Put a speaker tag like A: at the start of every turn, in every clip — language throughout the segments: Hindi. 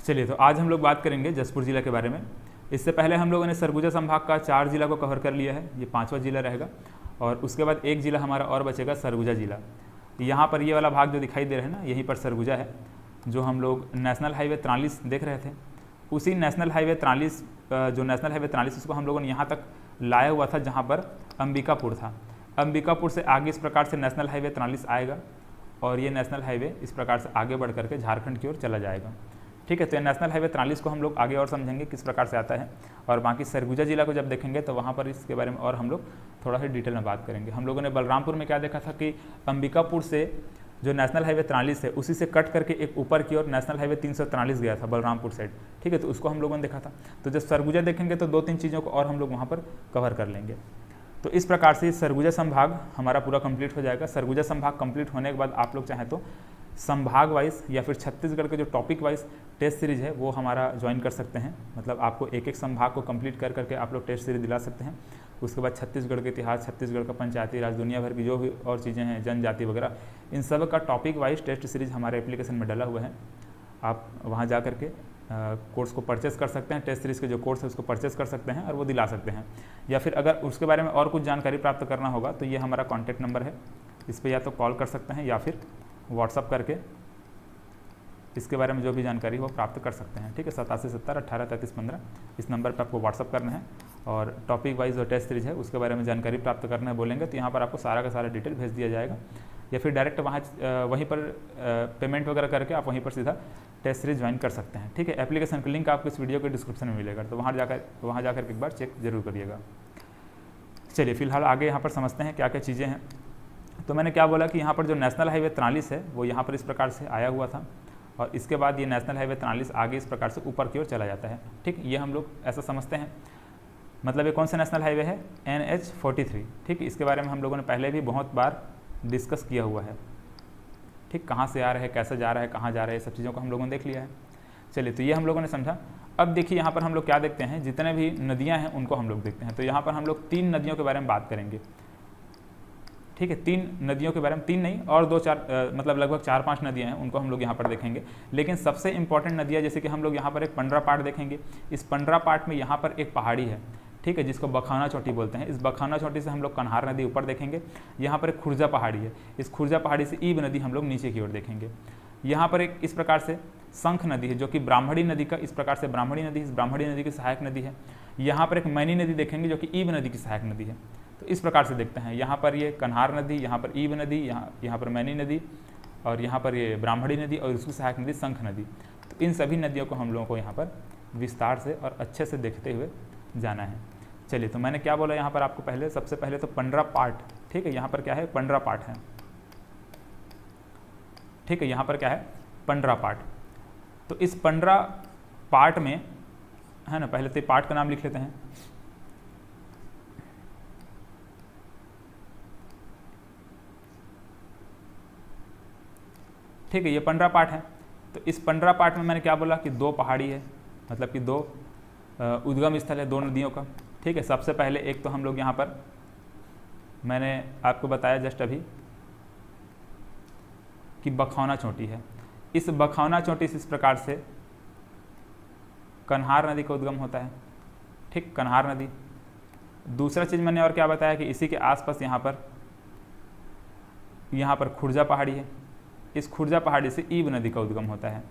A: चलिए, तो आज हम लोग बात करेंगे जसपुर जिला के बारे में। इससे पहले हम लोगों ने सरगुजा संभाग का 4 जिला को कवर कर लिया है, ये 5वां जिला रहेगा। और उसके बाद एक जिला हमारा और बचेगा, सरगुजा जिला। यहाँ पर ये वाला भाग जो दिखाई दे रहा है ना, यहीं पर सरगुजा है, जो हम लोग नेशनल हाईवे 43 देख रहे थे। उसी नेशनल हाईवे 43 जो नेशनल हाईवे 43 उसको हम लोगों ने यहाँ तक लाया हुआ था, जहाँ पर अंबिकापुर था। अंबिकापुर से आगे इस प्रकार से नेशनल हाईवे 43 आएगा और ये नेशनल हाईवे इस प्रकार से आगे बढ़ करके झारखंड की ओर चला जाएगा। ठीक है, तो ये नेशनल हाईवे 43 को हम लोग आगे और समझेंगे किस प्रकार से आता है। और बाकी सरगुजा जिला को जब देखेंगे तो वहाँ पर इसके बारे में और हम लोग थोड़ा सा डिटेल में बात करेंगे। हम लोगों ने बलरामपुर में क्या देखा था कि अंबिकापुर से जो नेशनल हाईवे 43 है उसी से कट करके एक ऊपर की ओर नेशनल हाईवे 343 गया था बलरामपुर साइड। ठीक है, तो उसको हम लोगों ने देखा था। तो जब सरगुजा देखेंगे तो 2-3 चीज़ों को और हम लोग वहाँ पर कवर कर लेंगे। तो इस प्रकार से सरगुजा संभाग हमारा पूरा कंप्लीट हो जाएगा। सरगुजा संभाग कंप्लीट होने के बाद आप लोग चाहें तो संभाग वाइज या फिर छत्तीसगढ़ के जो टॉपिक वाइज टेस्ट सीरीज है वो हमारा ज्वाइन कर सकते हैं। मतलब आपको एक एक संभाग को कंप्लीट कर करके आप लोग टेस्ट सीरीज दिला सकते हैं। उसके बाद छत्तीसगढ़ के इतिहास, छत्तीसगढ़ का पंचायती राज, दुनिया भर की जो भी और चीज़ें हैं, जनजाति वगैरह, इन सब का टॉपिक वाइज टेस्ट सीरीज हमारे एप्लीकेशन में डला हुआ है। आप वहाँ जा करके कोर्स को परचेस कर सकते हैं। टेस्ट सीरीज़ के जो कोर्स है उसको परचेस कर सकते हैं और वो दिला सकते हैं। या फिर अगर उसके बारे में और कुछ जानकारी प्राप्त करना होगा तो ये हमारा कॉन्टैक्ट नंबर है, इस पर या तो कॉल कर सकते हैं या फिर व्हाट्सअप करके इसके बारे में जो भी जानकारी हो प्राप्त कर सकते हैं। ठीक है, 8770183315 इस नंबर पर आपको व्हाट्सअप करना है और टॉपिक वाइज जो टेस्ट सीरीज है उसके बारे में जानकारी प्राप्त करना है बोलेंगे तो यहाँ पर आपको सारा का सारा डिटेल भेज दिया जाएगा। या फिर डायरेक्ट वहीं पर पेमेंट वगैरह करके आप वहीं पर सीधा टेस्ट सीरीज ज्वाइन कर सकते हैं। ठीक है, एप्लीकेशन का लिंक आपको इस वीडियो के डिस्क्रिप्शन में मिलेगा, तो वहाँ जाकर एक बार चेक जरूर करिएगा। चलिए, फिलहाल आगे यहाँ पर समझते हैं क्या क्या चीज़ें हैं। तो मैंने क्या बोला कि यहाँ पर जो नेशनल हाईवे 43 है वो यहाँ पर इस प्रकार से आया हुआ था और इसके बाद ये नेशनल हाईवे 43 आगे इस प्रकार से ऊपर की ओर चला जाता है। ठीक, ये हम लोग ऐसा समझते हैं। मतलब ये कौन सा नेशनल हाईवे है? NH43। ठीक, इसके बारे में हम लोगों ने पहले भी बहुत बार डिस्कस किया हुआ है। ठीक, कहाँ से आ रहा है, कैसे जा रहा है, कहाँ जा रहा है, सब चीज़ों को हम लोगों ने देख लिया है। चलिए, तो ये हम लोगों ने समझा। अब देखिए यहाँ पर हम लोग क्या देखते हैं, जितने भी नदियाँ हैं उनको हम लोग देखते हैं। तो यहाँ पर हम लोग 3 नदियों के बारे में बात करेंगे। ठीक है, 3 नदियों के बारे में, 3 नहीं और 2-4 मतलब लगभग 4-5 नदियाँ हैं, उनको हम लोग यहाँ पर देखेंगे। लेकिन सबसे इंपॉर्टेंट नदियाँ, जैसे कि हम लोग यहाँ पर एक पंडरा पाट देखेंगे। इस पंडरा पाट में यहाँ पर एक पहाड़ी है, ठीक है, जिसको बखौना चोटी बोलते हैं। इस बखौना चोटी से हम लोग कन्हार नदी ऊपर देखेंगे। यहाँ पर एक खुर्जा पहाड़ी है, इस खुर्जा पहाड़ी से ईब नदी हम लोग नीचे की ओर देखेंगे। यहाँ पर एक इस प्रकार से शंख नदी है जो कि ब्राह्मणी नदी का, इस प्रकार से ब्राह्मणी नदी, इस ब्राह्मणी नदी की सहायक नदी है। यहाँ पर एक मैनी नदी देखेंगे जो कि ईब नदी की सहायक नदी है। तो इस प्रकार से देखते हैं, यहाँ पर ये कन्हार नदी, यहाँ पर ईब नदी, यहाँ पर मैनी नदी और यहाँ पर ये ब्राह्मणी नदी और उसकी सहायक नदी शंख नदी। तो इन सभी नदियों को हम लोगों को यहाँ पर विस्तार से और अच्छे से देखते हुए जाना है। चलिए, तो मैंने क्या बोला यहाँ पर आपको पहले, सबसे पहले तो पंडरा पाट। ठीक है, यहाँ पर क्या है? पंडरा पाट है। ठीक है, यहाँ पर क्या है? पंडरा पाट। तो इस पंडरा पाट में है ना, पहले तो पाट का नाम लिख लेते हैं। ठीक है, ये पंडरा पाट है। तो इस पंडरा पाट में मैंने क्या बोला कि 2 पहाड़ी है, मतलब कि 2 उद्गम स्थल है 2 नदियों का। ठीक है, सबसे पहले एक तो हम लोग यहाँ पर मैंने आपको बताया जस्ट अभी कि बखौना चोटी है। इस बखौना चोटी से इस प्रकार से कन्हार नदी का उद्गम होता है। ठीक, कन्हार नदी। दूसरा चीज़ मैंने और क्या बताया कि इसी के आसपास यहाँ पर खुर्जा पहाड़ी है। इस खुर्जा पहाड़ी से ईब नदी का उद्गम होता है।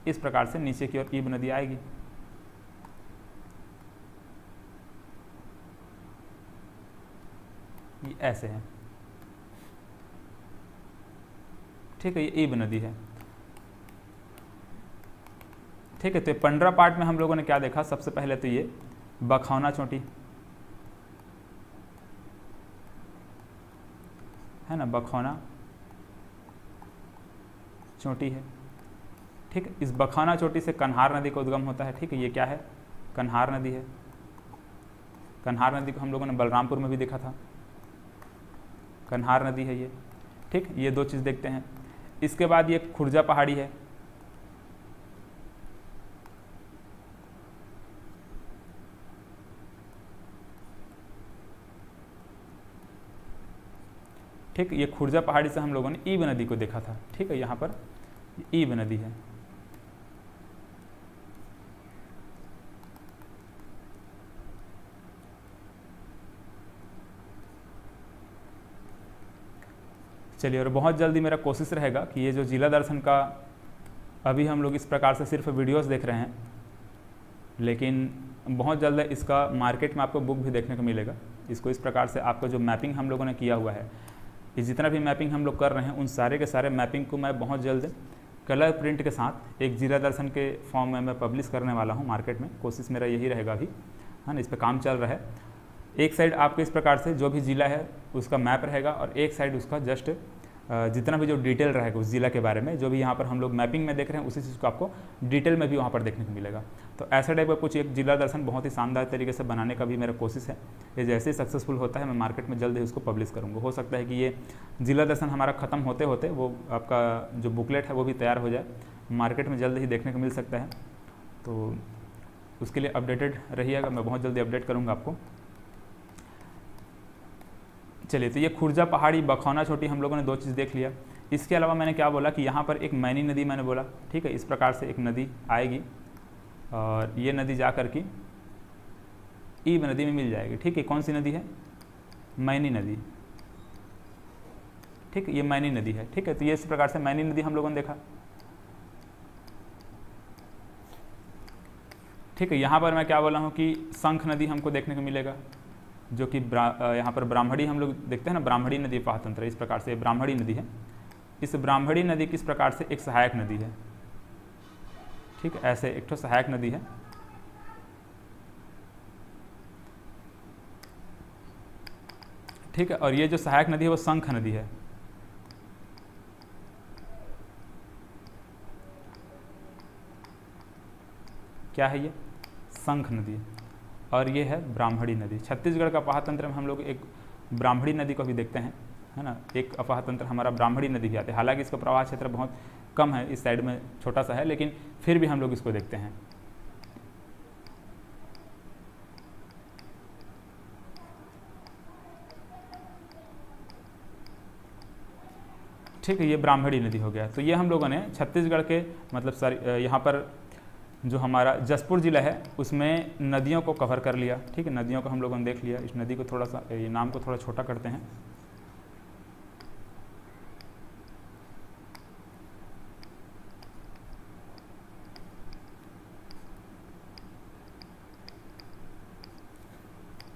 A: इस प्रकार से नीचे की ओर ईब नदी आएगी। ये ऐसे है। ठीक है, ये ईब नदी है। ठीक है, तो पंडरा पाट में हम लोगों ने क्या देखा, सबसे पहले तो ये बखौना चोटी है ना, बखौना चोटी है। ठीक है, इस बखौना चोटी से कन्हार नदी का उद्गम होता है। ठीक है, ये क्या है? कन्हार नदी है। कन्हार नदी को हम लोगों ने बलरामपुर में भी देखा था, कन्हार नदी है ये। ठीक, ये 2 चीज़ देखते हैं। इसके बाद ये खुर्जा पहाड़ी है। ठीक, ये खुर्जा पहाड़ी से हम लोगों ने ईब नदी को देखा था। ठीक है, यहाँ पर ईब नदी है। चलिए, और बहुत जल्दी मेरा कोशिश रहेगा कि ये जो जिला दर्शन का अभी हम लोग इस प्रकार से सिर्फ वीडियोस देख रहे हैं, लेकिन बहुत जल्द इसका मार्केट में आपको बुक भी देखने को मिलेगा। इसको इस प्रकार से आपका जो मैपिंग हम लोगों ने किया हुआ है, ये जितना भी मैपिंग हम लोग कर रहे हैं उन सारे के सारे मैपिंग को मैं बहुत जल्द कलर प्रिंट के साथ एक जिला दर्शन के फॉर्म में मैं पब्लिश करने वाला हूँ मार्केट में। कोशिश मेरा यही रहेगा अभी, है ना, इस पर काम चल रहा है। एक साइड आपको इस प्रकार से जो भी ज़िला है उसका मैप रहेगा, और एक साइड उसका जस्ट जितना भी जो डिटेल रहेगा उस ज़िला के बारे में, जो भी यहाँ पर हम लोग मैपिंग में देख रहे हैं उसी चीज़ को आपको डिटेल में भी वहाँ पर देखने को मिलेगा। तो ऐसा टाइप का कुछ एक जिला दर्शन बहुत ही शानदार तरीके से बनाने का भी मेरा कोशिश है। ये जैसे ही सक्सेसफुल होता है मैं मार्केट में जल्द ही उसको पब्लिश करूँगा। हो सकता है कि ये जिला दर्शन हमारा ख़त्म होते होते वो आपका जो बुकलेट है वो भी तैयार हो जाए, मार्केट में जल्द ही देखने को मिल सकता है। तो उसके लिए अपडेटेड रहिएगा, मैं बहुत जल्दी अपडेट करूँगा आपको। चलिए, तो ये खुर्जा पहाड़ी, बखौना छोटी हम लोगों ने 2 चीज़ देख लिया। इसके अलावा मैंने क्या बोला कि यहाँ पर एक मैनी नदी मैंने बोला, ठीक है, इस प्रकार से एक नदी आएगी और ये नदी जा कर के ईब नदी में मिल जाएगी, ठीक है। कौन सी नदी है? मैनी नदी, ठीक है, ये मैनी नदी है, ठीक है। तो ये इस प्रकार से मैनी नदी हम लोगों ने देखा, ठीक है। यहाँ पर मैं क्या बोला हूँ कि शंख नदी हमको देखने को मिलेगा, जो कि यहाँ पर ब्राह्मणी हम लोग देखते हैं ना, ब्राह्मणी नदी पाहतंत्र, इस प्रकार से ब्राह्मणी नदी है। इस ब्राह्मणी नदी किस प्रकार से एक सहायक नदी है, ठीक है, ऐसे एक तो सहायक नदी है, ठीक है। और ये जो सहायक नदी है वो शंख नदी है, क्या है ये? शंख नदी। और ये है ब्राह्मणी नदी। छत्तीसगढ़ का अपाहतंत्र में हम लोग एक ब्राह्मणी नदी को भी देखते हैं, है ना, एक अपाहतंत्र हमारा ब्राह्मणी नदी भी आते हैं। हालांकि इसका प्रवाह क्षेत्र बहुत कम है, इस साइड में छोटा सा है, लेकिन फिर भी हम लोग इसको देखते हैं। ठीक है, ये ब्राह्मणी नदी हो गया। तो ये हम लोगों ने छत्तीसगढ़ के मतलब यहाँ पर जो हमारा जसपुर ज़िला है उसमें नदियों को कवर कर लिया, ठीक है। नदियों को हम लोगों ने देख लिया। इस नदी को थोड़ा सा, ये नाम को थोड़ा छोटा करते हैं,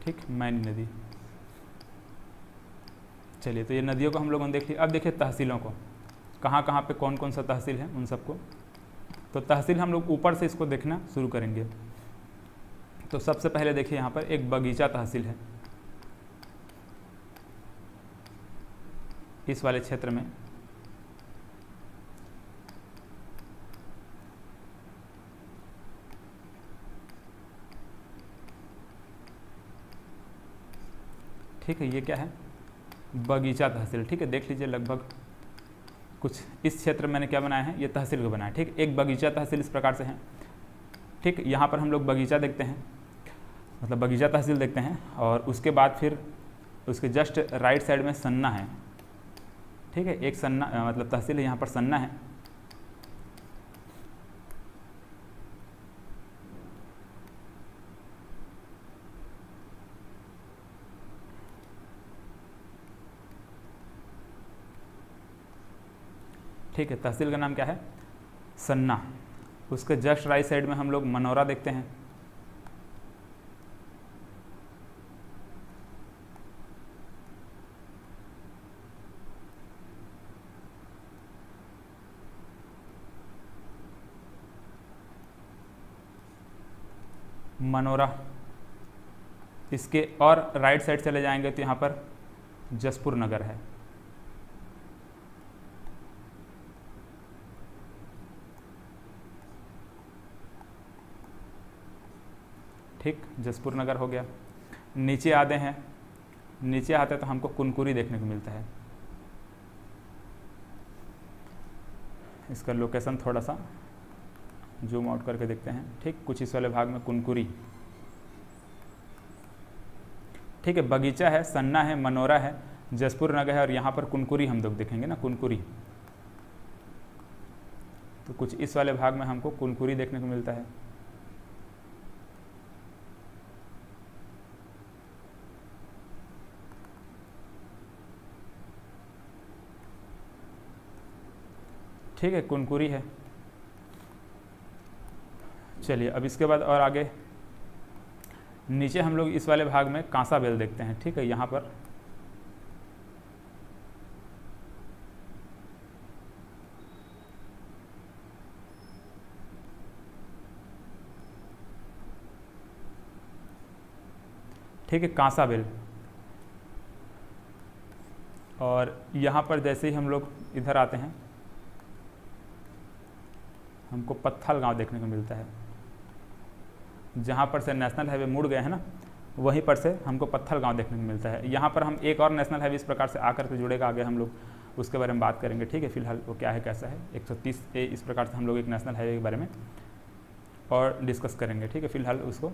A: ठीक, मैनी नदी। चलिए, तो ये नदियों को हम लोगों ने देख लिया। अब देखिए तहसीलों को, कहाँ कहाँ पे कौन कौन सा तहसील है उन सबको। तो तहसील हम लोग ऊपर से इसको देखना शुरू करेंगे। तो सबसे पहले देखिए यहाँ पर एक बगीचा तहसील है, इस वाले क्षेत्र में। ठीक है, ये क्या है? बगीचा तहसील, ठीक है। देख लीजिए लगभग कुछ इस क्षेत्र में मैंने क्या बनाया है, ये तहसील को बनाया, ठीक। एक बगीचा तहसील इस प्रकार से है, ठीक। यहाँ पर हम लोग बगीचा देखते हैं, मतलब बगीचा तहसील देखते हैं, और उसके बाद फिर उसके जस्ट राइट साइड में सन्ना है, ठीक है। एक सन्ना मतलब तहसील है, यहाँ पर सन्ना है, ठीक है। तहसील का नाम क्या है? सन्ना। उसके जस्ट राइट साइड में हम लोग मनोरा देखते हैं, मनोरा। इसके और राइट साइड चले जाएंगे तो यहाँ पर जसपुर नगर है, ठीक, जसपुर नगर हो गया। नीचे आते हैं, नीचे आते तो हमको कुनकुरी देखने को मिलता है। इसका लोकेशन थोड़ा सा जूम आउट करके देखते हैं, ठीक, कुछ इस वाले भाग में कुनकुरी, ठीक है। बगीचा है, सन्ना है, मनोरा है, जसपुर नगर है, और यहाँ पर कुनकुरी हम लोग देखेंगे ना, कुनकुरी। तो कुछ इस वाले भाग में हमको कुनकुरी देखने को मिलता है। ठीक है, कुनकुरी है। चलिए अब इसके बाद और आगे नीचे हम लोग इस वाले भाग में कांसा बेल देखते हैं। ठीक है, यहाँ पर ठीक है, कांसा बेल। और यहाँ पर जैसे ही हम लोग इधर आते हैं हमको पत्थल गांव देखने को मिलता है। जहाँ पर से नेशनल हाईवे मुड़ गए हैं ना, वहीं पर से हमको पत्थल गांव देखने को मिलता है। यहाँ पर हम एक और नेशनल हाईवे इस प्रकार से आकर के जुड़ेगा, आगे हम लोग उसके बारे में बात करेंगे। ठीक है, फिलहाल वो क्या है कैसा है। 130A इस प्रकार से हम लोग एक नेशनल हाईवे के बारे में और डिस्कस करेंगे। ठीक है, फिलहाल उसको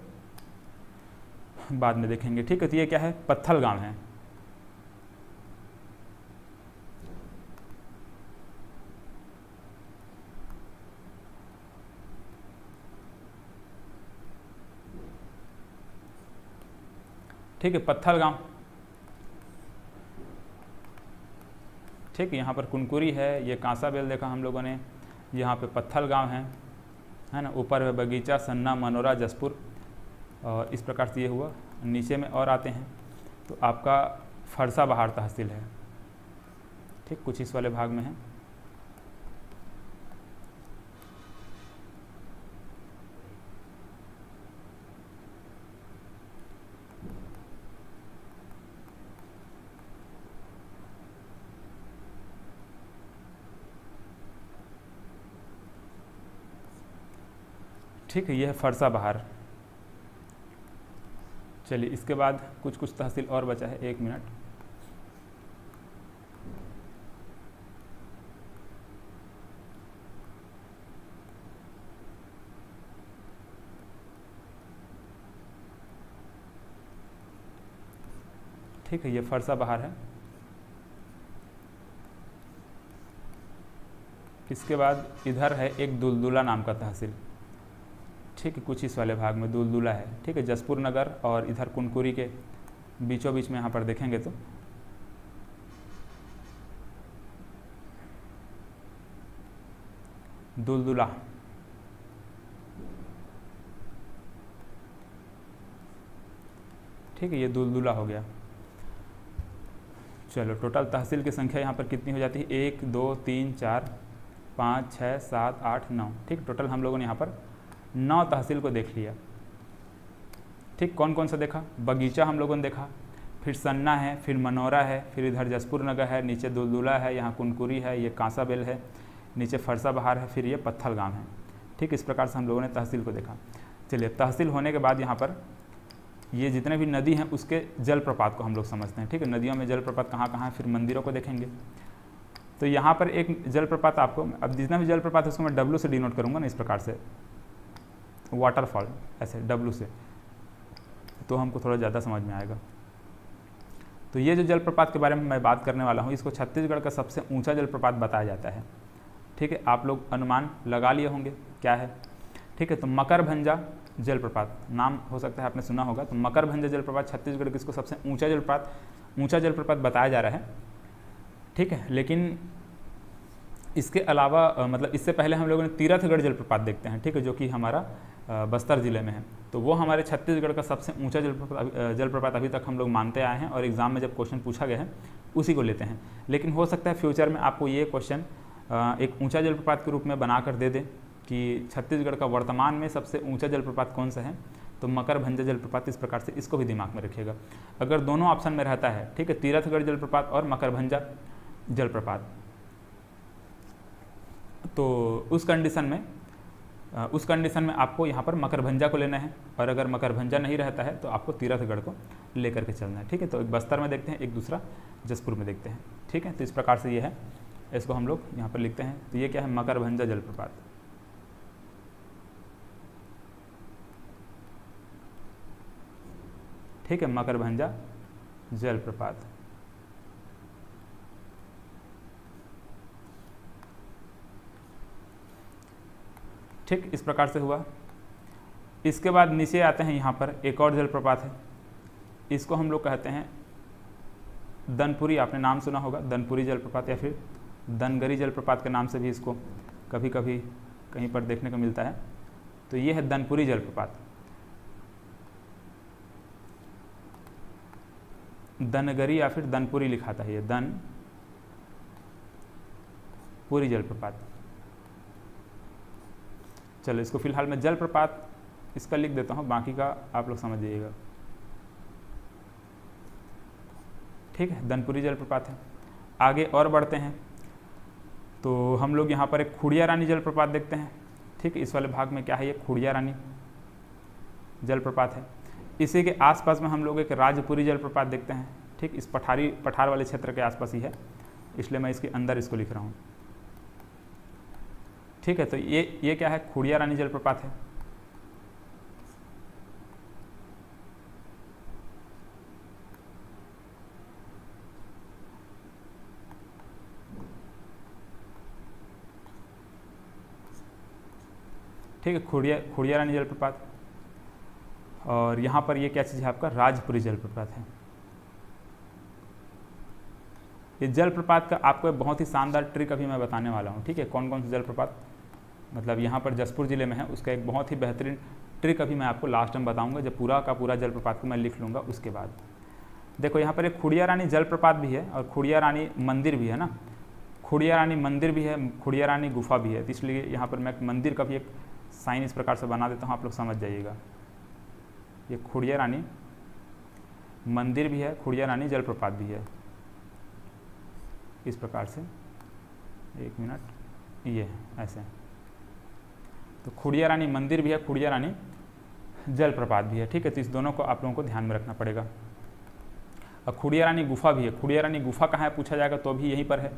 A: बाद में देखेंगे। ठीक है, तो ये क्या है, पत्थल गांव है। ठीक है, पत्थल गांव। ठीक है, यहाँ पर कुनकुरी है, ये कांसा बेल देखा हम लोगों ने, यहाँ पे पत्थल गांव है ना। ऊपर है बगीचा, सन्ना, मनोरा, जसपुर, और इस प्रकार से ये हुआ। नीचे में और आते हैं तो आपका फरसा बहार तहसील है। ठीक, कुछ इस वाले भाग में है। ठीक है, यह है फरसा बहार। चलिए इसके बाद कुछ कुछ तहसील और बचा है, 1 मिनट। ठीक है, ये फरसा बहार है। इसके बाद इधर है एक दुलदुला नाम का तहसील। ठीक है, कुछ इस वाले भाग में दुलदुला है। ठीक है, जसपुर नगर और इधर कुनकुरी के बीचों बीच में यहाँ पर देखेंगे तो दुलदुला। ठीक है, ये दुलदुला हो गया। चलो टोटल तहसील की संख्या यहाँ पर कितनी हो जाती है, 1 2 3 4 5 6 7 8 9। ठीक, टोटल हम लोगों ने यहाँ पर 9 तहसील को देख लिया। ठीक, कौन कौन सा देखा, बगीचा हम लोगों ने देखा, फिर सन्ना है, फिर मनोरा है, फिर इधर जसपुर नगर है, नीचे दुलदुला है, यहाँ कुनकुरी है, ये कांसा बेल है, नीचे फरसा बहार है, फिर ये पत्थल गांव है। ठीक, इस प्रकार से हम लोगों ने तहसील को देखा। चलिए तहसील होने के बाद यहाँ पर ये जितने भी नदी हैं उसके जलप्रपात को हम लोग समझते हैं। ठीक है, नदियों में जलप्रपात कहाँ कहाँ है, फिर मंदिरों को देखेंगे। तो यहाँ पर एक जलप्रपात आपको, अब जितना भी जलप्रपात है उसको मैं W से डिनोट करूँगा ना, इस प्रकार से वाटरफॉल, ऐसे W से, तो हमको थोड़ा ज़्यादा समझ में आएगा। तो ये जो जलप्रपात के बारे में मैं बात करने वाला हूँ, इसको छत्तीसगढ़ का सबसे ऊंचा जलप्रपात बताया जाता है। ठीक है, आप लोग अनुमान लगा लिए होंगे क्या है। ठीक है, तो मकरभंजा जलप्रपात नाम हो सकता है आपने सुना होगा। तो मकरभंजा जलप्रपात छत्तीसगढ़ के इसको सबसे ऊंचा जलप्रपात बताया जा रहा है। ठीक है, लेकिन इसके अलावा मतलब इससे पहले हम लोगों ने तीरथगढ़ जलप्रपात देखते हैं। ठीक है, जो कि हमारा बस्तर ज़िले में है। तो वो हमारे छत्तीसगढ़ का सबसे ऊंचा जलप्रपात अभी तक हम लोग मानते आए हैं, और एग्ज़ाम में जब क्वेश्चन पूछा गया है उसी को लेते हैं। लेकिन हो सकता है फ्यूचर में आपको ये क्वेश्चन एक ऊंचा जलप्रपात के रूप में बना कर दे दें कि छत्तीसगढ़ का वर्तमान में सबसे ऊंचा जलप्रपात कौन सा है, तो मकरभंजा जलप्रपात। इस प्रकार से इसको भी दिमाग में रखिएगा। अगर दोनों ऑप्शन में रहता है, ठीक है, तीरथगढ़ जलप्रपात और मकरभंजा जलप्रपात, तो उस कंडीशन में आपको यहाँ पर मकरभंजा को लेना है, और अगर मकरभंजा नहीं रहता है तो आपको तीरथगढ़ को लेकर के चलना है। ठीक है, तो एक बस्तर में देखते हैं, एक दूसरा जसपुर में देखते हैं। ठीक है, तो इस प्रकार से ये है, इसको हम लोग यहाँ पर लिखते हैं। तो ये क्या है, मकरभंजा जलप्रपात। ठीक है, मकरभंजा जलप्रपात। ठीक, इस प्रकार से हुआ। इसके बाद नीचे आते हैं, यहाँ पर एक और जलप्रपात है, इसको हम लोग कहते हैं दनपुरी। आपने नाम सुना होगा, दनपुरी जलप्रपात, या फिर दनगरी जलप्रपात के नाम से भी इसको कभी कभी कहीं पर देखने को मिलता है। तो ये है दनपुरी जलप्रपात। दनगरी या फिर दनपुरी लिखाता है, ये दनपुरी जलप्रपात। चलो इसको फिलहाल मैं जलप्रपात इसका लिख देता हूँ, बाकी का आप लोग समझ जाइएगा। ठीक है, दनपुरी जलप्रपात है। आगे और बढ़ते हैं तो हम लोग यहाँ पर एक खुड़िया रानी जलप्रपात देखते हैं। ठीक है, इस वाले भाग में क्या है, ये खुड़िया रानी जलप्रपात है। इसी के आसपास में हम लोग एक राजपुरी जलप्रपात देखते हैं। ठीक, इस पठार वाले क्षेत्र के आसपास ही है, इसलिए मैं इसके अंदर इसको लिख रहा हूँ। ठीक है, तो ये क्या है, खुड़िया रानी जलप्रपात है। ठीक है, खुड़िया रानी जलप्रपात। और यहाँ पर ये क्या चीज़ है, आपका राजपुरी जलप्रपात है। ये जलप्रपात का आपको एक बहुत ही शानदार ट्रिक अभी मैं बताने वाला हूँ। ठीक है, कौन कौन से जलप्रपात मतलब यहाँ पर जसपुर ज़िले में है, उसका एक बहुत ही बेहतरीन ट्रिक अभी मैं आपको लास्ट में बताऊँगा, जब पूरा का पूरा जलप्रपात को मैं लिख लूँगा उसके बाद। देखो यहाँ पर एक खुड़िया रानी जलप्रपात भी है और खुड़िया रानी मंदिर भी है ना। खुड़िया रानी मंदिर भी है, खुड़िया रानी गुफा भी है, तो इसलिए यहाँ पर मैं मंदिर का भी एक साइन इस प्रकार से बना देता हूँ, आप लोग समझ जाइएगा। ये खुड़िया रानी मंदिर भी है, खुड़िया रानी जलप्रपात भी है, इस प्रकार से। एक मिनट, ये ऐसे। तो खुड़िया रानी मंदिर भी है, खुड़िया रानी जलप्रपात भी है। ठीक है, तो इस दोनों को आप लोगों को ध्यान में रखना पड़ेगा। और खुड़िया रानी गुफा भी है। खुड़िया रानी गुफा कहाँ है पूछा जाएगा तो भी यहीं पर है।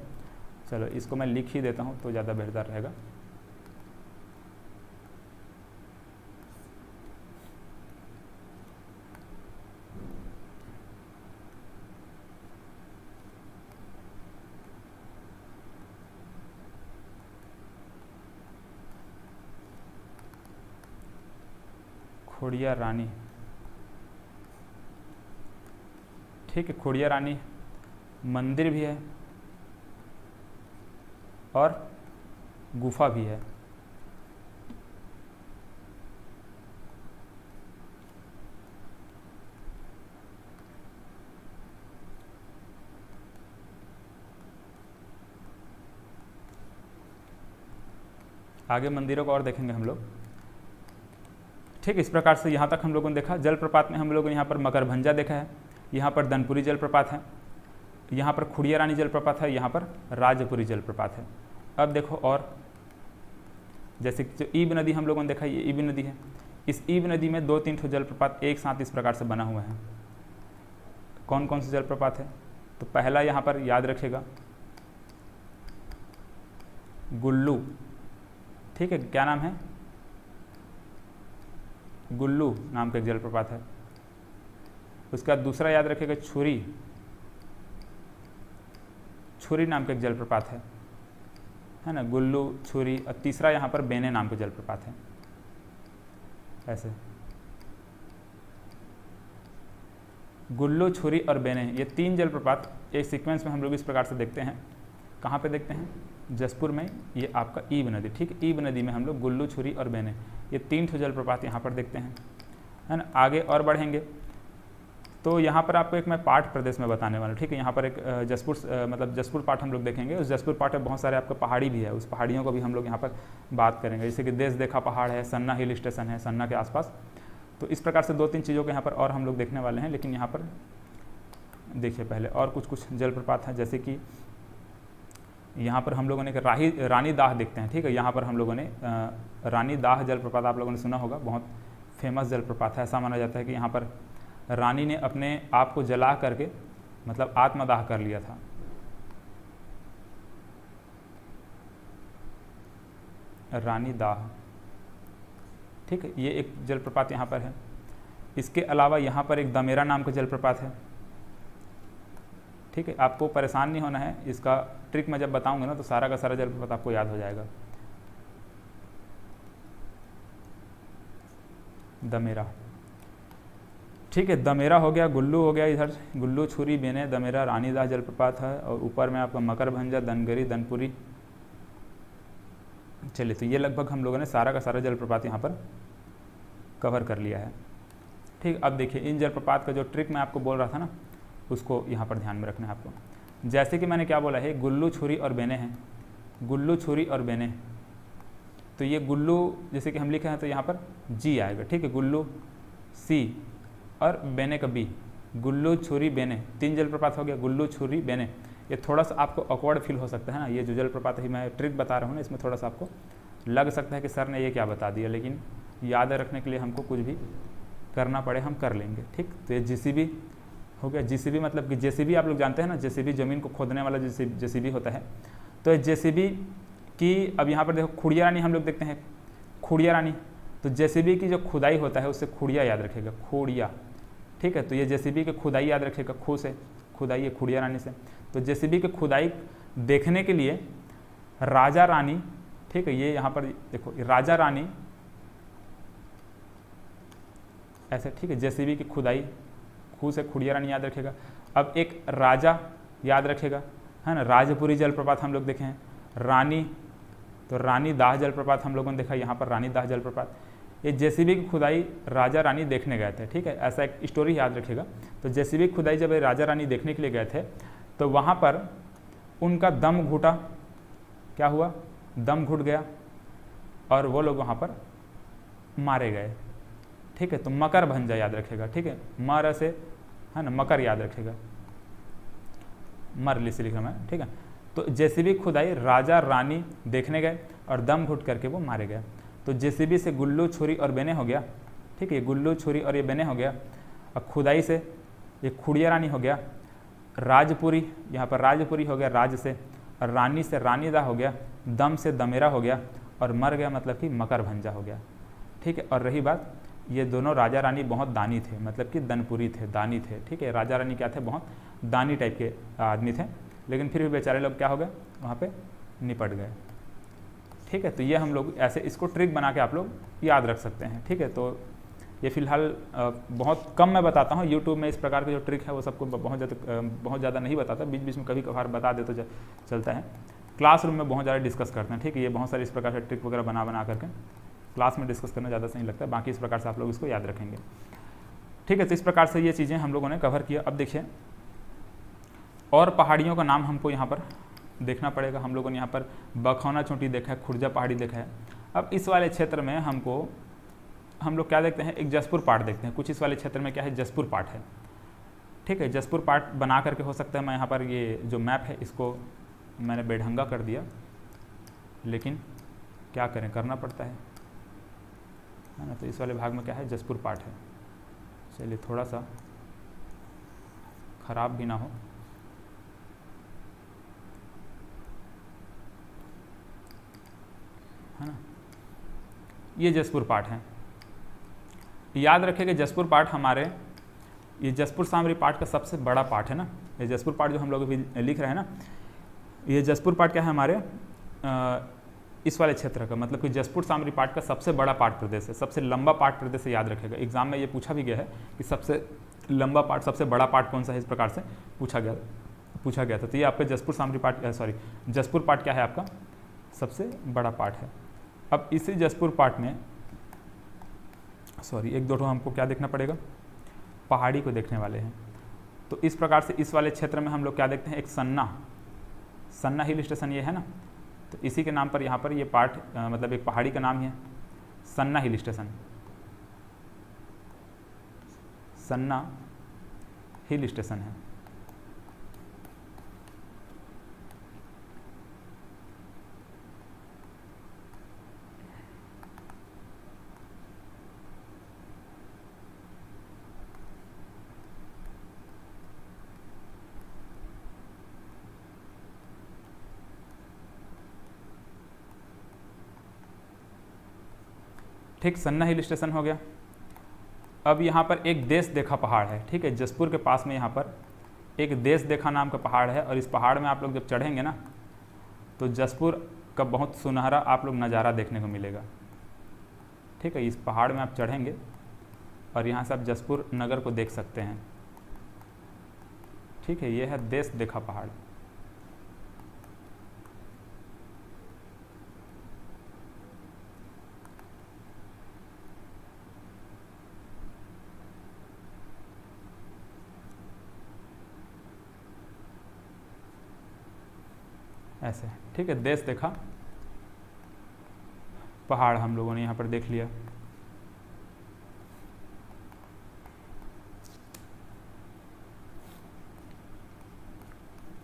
A: चलो इसको मैं लिख ही देता हूँ तो ज़्यादा बेहतर रहेगा। खुड़िया रानी, ठीक है, खुड़िया रानी मंदिर भी है और गुफा भी है। आगे मंदिरों को और देखेंगे हम लोग। ठीक, इस प्रकार से यहाँ तक हम लोगों ने देखा। जलप्रपात में हम लोगों ने यहाँ पर मकरभंजा देखा है, यहाँ पर दनपुरी जलप्रपात है, यहाँ पर खुड़िया रानी जलप्रपात है, यहाँ पर राजपुरी जलप्रपात है। अब देखो और जैसे कि जो ईब नदी हम लोगों ने देखा, ये ईब नदी है। इस ईब नदी में 2-3 ठो जलप्रपात एक साथ इस प्रकार से बना हुआ है। कौन कौन से जलप्रपात है, तो पहला यहाँ पर याद रखिएगा गुल्लू। ठीक है, क्या नाम है, गुल्लू नाम का एक जलप्रपात है। उसका दूसरा याद रखिएगा छुरी नाम का एक जलप्रपात है ना, गुल्लू, छुरी। और तीसरा यहाँ पर बेने नाम का जलप्रपात है। ऐसे गुल्लू, छुरी और बेने, ये 3 जलप्रपात एक सीक्वेंस में हम लोग इस प्रकार से देखते हैं। कहाँ पे देखते हैं, जसपुर में। ये आपका ईब नदी, ठीक है, ईब नदी में हम लोग गुल्लू, छुरी और बेने, ये 3 ठो जलप्रपात यहाँ पर देखते हैं, है ना। आगे और बढ़ेंगे तो यहाँ पर आपको एक मैं पाठ प्रदेश में बताने वाला हूँ। ठीक है, यहाँ पर एक जसपुर पाठ हम लोग देखेंगे। उस जसपुर पाठ में बहुत सारे आपका पहाड़ी भी है, उस पहाड़ियों को भी हम लोग यहाँ पर बात करेंगे। जैसे कि देश देखा पहाड़ है, सन्ना हिल स्टेशन है, सन्ना के आसपास। तो इस प्रकार से 2-3 चीज़ों को यहाँ पर और हम लोग देखने वाले हैं। लेकिन यहाँ पर देखिए पहले और कुछ जलप्रपात हैं, जैसे कि यहाँ पर हम लोगों ने रानी दाह देखते हैं। ठीक है, यहाँ पर हम लोगों ने रानी दाह जलप्रपात आप लोगों ने सुना होगा, बहुत फेमस जलप्रपात है। ऐसा माना जाता है कि यहाँ पर रानी ने अपने आप को जला करके मतलब आत्मदाह कर लिया था। रानी दाह, ठीक है, ये एक जलप्रपात यहाँ पर है। इसके अलावा यहाँ पर एक दमेरा नाम का जलप्रपात है। ठीक है, आपको परेशान नहीं होना है, इसका ट्रिक मैं जब बताऊंगा ना तो सारा का सारा जलप्रपात आपको याद हो जाएगा। दमेरा, ठीक है, दमेरा हो गया, गुल्लू हो गया, इधर गुल्लू, छुरी, बेने, दमेरा, रानीदाह जलप्रपात है। और ऊपर में आपका मकरभंजा, दनगरी, दनपुरी, चलिए, तो ये लगभग हम लोगों ने सारा का सारा जलप्रपात यहाँ पर कवर कर लिया है। ठीक, अब देखिए इन जलप्रपात का जो ट्रिक मैं आपको बोल रहा था ना, उसको यहाँ पर ध्यान में रखना है आपको। जैसे कि मैंने क्या बोला है, गुल्लू छुरी और बेने हैं, गुल्लू छुरी और बेने, तो ये गुल्लू जैसे कि हम लिखे हैं तो यहाँ पर जी आएगा। ठीक है, गुल्लू सी और बेने का बी, गुल्लू छुरी बेने, 3 जलप्रपात हो गया, गुल्लू छुरी बेने। ये थोड़ा सा आपको ऑकवर्ड फील हो सकता है ना, ये जो जलप्रपात ही मैं ट्रिक बता रहा हूँ ना, इसमें थोड़ा सा आपको लग सकता है कि सर ने ये क्या बता दिया, लेकिन याद रखने के लिए हमको कुछ भी करना पड़े हम कर लेंगे। ठीक, तो ये जेसीबी हो गया। जेसीबी मतलब कि जेसीबी आप लोग जानते हैं ना, जेसीबी ज़मीन को खोदने वाला जेसीबी होता है। तो ये जेसीबी की, अब यहाँ पर देखो खुड़िया रानी हम लोग देखते हैं, खुड़िया रानी, तो जेसीबी की जो खुदाई होता है उससे खुड़िया याद रखेगा, खुड़िया। ठीक है, तो ये जेसीबी की खुदाई याद रखेगा, खू से खुदाई है, खुड़िया रानी से। तो जेसीबी की खुदाई देखने के लिए राजा रानी, ठीक है, ये यहाँ पर देखो राजा रानी ऐसे, ठीक है, जेसीबी की खुदाई, खू से खुड़िया रानी याद रखेगा। अब एक राजा याद रखेगा, है ना, राजपुरी जलप्रपात हम लोग देखे हैं, रानी, तो रानी दाह जलप्रपात हम लोगों ने देखा, यहाँ पर रानी दाह जलप्रपात। ये जेसीबी की खुदाई राजा रानी देखने गए थे। ठीक है, ऐसा एक स्टोरी याद रखेगा। तो जेसीबी की खुदाई जब राजा रानी देखने के लिए गए थे तो वहाँ पर उनका दम घुटा, क्या हुआ, दम घुट गया और वो लोग वहाँ पर मारे गए। ठीक है, तो मकर भंजा याद रखेगा। ठीक है, मर से, है ना, मकर याद रखेगा, मर से लिखा मैं। ठीक है, तो जेसीबी खुदाई राजा रानी देखने गए और दम घुट करके वो मारे गए। तो जेसीबी से गुल्लू छुरी और बेने हो गया। ठीक है, गुल्लू छुरी और ये बेने हो गया। और खुदाई से ये खुड़िया रानी हो गया, राजपुरी, यहाँ पर राजपुरी हो गया राज से, और रानी से रानीदा हो गया, दम से दमेरा हो गया, और मर गया मतलब कि मकर भंजा हो गया। ठीक है, और रही बात, ये दोनों राजा रानी बहुत दानी थे, मतलब कि दनपुरी थे, दानी थे। ठीक है, राजा रानी क्या थे, बहुत दानी टाइप के आदमी थे, लेकिन फिर भी बेचारे लोग क्या हो गए, वहाँ पे निपट गए। ठीक है, तो ये हम लोग ऐसे इसको ट्रिक बना के आप लोग याद रख सकते हैं। ठीक है, तो ये फिलहाल बहुत कम मैं बताता हूँ यूट्यूब में, इस प्रकार के जो ट्रिक है वो सबको बहुत ज़्यादा नहीं बताता, बीच बीच में कभी कभार बता दे तो चलता है। क्लासरूम में बहुत ज़्यादा डिस्कस करते हैं। ठीक है, ये बहुत सारे इस प्रकार से ट्रिक वगैरह बना करके क्लास में डिस्कस करना ज़्यादा सही लगता है, बाकी इस प्रकार से आप लोग इसको याद रखेंगे। ठीक है, तो इस प्रकार से ये चीज़ें हम लोगों ने कवर किया। अब देखिए और पहाड़ियों का नाम हमको यहाँ पर देखना पड़ेगा। हम लोगों ने यहाँ पर बखौना चोटी देखा है, खुर्जा पहाड़ी देखा है। अब इस वाले क्षेत्र में हम लोग क्या देखते हैं, एक जसपुर पाठ देखते हैं। कुछ इस वाले क्षेत्र में क्या है, जसपुर पाठ है। ठीक है, जसपुर पाठ बना करके हो सकता है मैं यहाँ पर ये जो मैप है इसको मैंने बेढंगा कर दिया, लेकिन क्या करें, करना पड़ता है ना। तो इस वाले भाग में क्या है, जसपुर पाठ है। चलिए थोड़ा सा खराब भी ना हो, है ना। ये जसपुर पाठ है, याद रखेंगे जसपुर पाठ हमारे, ये जसपुर सामरी पाठ का सबसे बड़ा पाठ है ना। ये जसपुर पाठ जो हम लोग अभी लिख रहे हैं ना, ये जसपुर पाठ क्या है हमारे इस वाले क्षेत्र का, मतलब कि जसपुर सामरी पाठ का सबसे बड़ा पाठ प्रदेश है, सबसे लंबा पाठ प्रदेश है। याद रखेगा, एग्जाम में ये पूछा भी गया है कि सबसे लंबा पाठ, सबसे बड़ा पाठ कौन सा है, इस प्रकार से पूछा गया था। तो ये आपका जसपुर सामरी पाठ, सॉरी जसपुर पाठ क्या है, आपका सबसे बड़ा पाठ है। अब इसी जसपुर पाठ में एक दो हमको क्या देखना पड़ेगा, पहाड़ी को देखने वाले हैं। तो इस प्रकार से इस वाले क्षेत्र में हम लोग क्या देखते हैं, एक सन्ना हिल स्टेशन ये है ना, तो इसी के नाम पर यहाँ पर ये पाठ मतलब एक पहाड़ी का नाम ही है, सन्ना हिल स्टेशन, सन्ना हिल स्टेशन है। ठीक, सन्ना हिल स्टेशन हो गया। अब यहाँ पर एक देश देखा पहाड़ है। ठीक है, जसपुर के पास में यहाँ पर एक देश देखा नाम का पहाड़ है, और इस पहाड़ में आप लोग जब चढ़ेंगे ना तो जसपुर का बहुत सुनहरा आप लोग नज़ारा देखने को मिलेगा। ठीक है, इस पहाड़ में आप चढ़ेंगे और यहाँ से आप जसपुर नगर को देख सकते हैं। ठीक है, ये है देश देखा पहाड़। ऐसे, ठीक है। देश देखा, पहाड़ हम लोगों ने यहाँ पर देख लिया।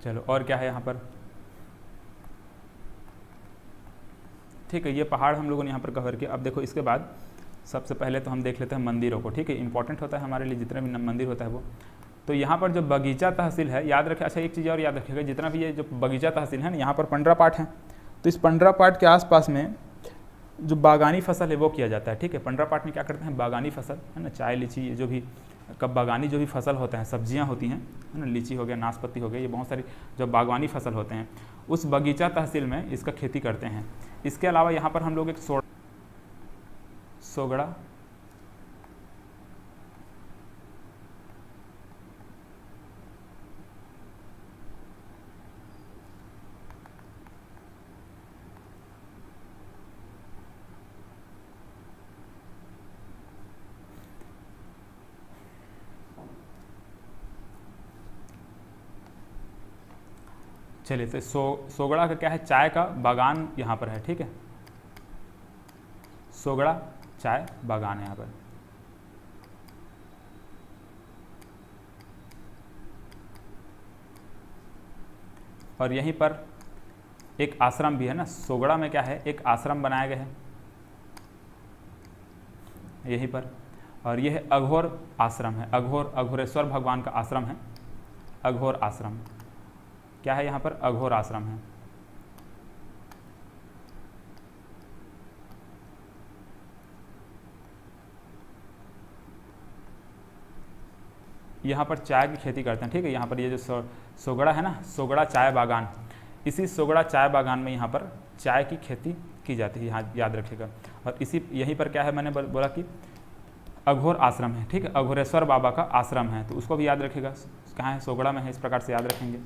A: चलो और क्या है यहाँ पर, ठीक है। ये पहाड़ हम लोगों ने यहाँ पर कवर किया। अब देखो इसके बाद सबसे पहले तो हम देख लेते हैं मंदिरों को, ठीक है। इंपॉर्टेंट होता है हमारे लिए जितने भी मंदिर होता है वो। तो यहाँ पर जो बगीचा तहसील है, याद रखें, अच्छा एक चीज़ और याद रखिएगा, जितना भी ये जो बगीचा तहसील है ना, यहाँ पर पंडरा पाठ है, तो इस पंडरा पाठ के आसपास में जो बागानी फसल है वो किया जाता है, ठीक है। पंडरा पाठ में क्या करते हैं, बागानी फसल है ना, चाय लीची, ये जो भी बागानी जो भी फसल होते हैं, सब्जियां होती हैं, है ना, लीची हो गया, नाशपाती हो गया, ये बहुत सारी जो बागवानी फसल होते हैं, उस बगीचा तहसील में इसका खेती करते हैं। इसके अलावा यहाँ पर हम लोग एक सोगड़ा, चलिए तो सोगड़ा का क्या है, चाय का बागान यहाँ पर है, ठीक है। सोगड़ा चाय बागान है यहाँ पर। और यहीं पर एक आश्रम भी है ना, सोगड़ा में क्या है, एक आश्रम बनाया गया है यहीं पर। और यह अघोर आश्रम है, अघोरेश्वर भगवान का आश्रम है, अघोर आश्रम क्या है यहाँ पर, अघोर आश्रम है। यहाँ पर चाय की खेती करते हैं, ठीक है। यहाँ पर ये जो सोगड़ा है ना, सोगड़ा चाय बागान, इसी सोगड़ा चाय बागान में यहाँ पर चाय की खेती की जाती है, यहाँ याद रखिएगा। और इसी यहीं पर क्या है, मैंने बोला कि अघोर आश्रम है, ठीक है, अघोरेश्वर बाबा का आश्रम है, तो उसको भी याद रखिएगा, कहाँ है, सोगड़ा में है, इस प्रकार से याद रखेंगे।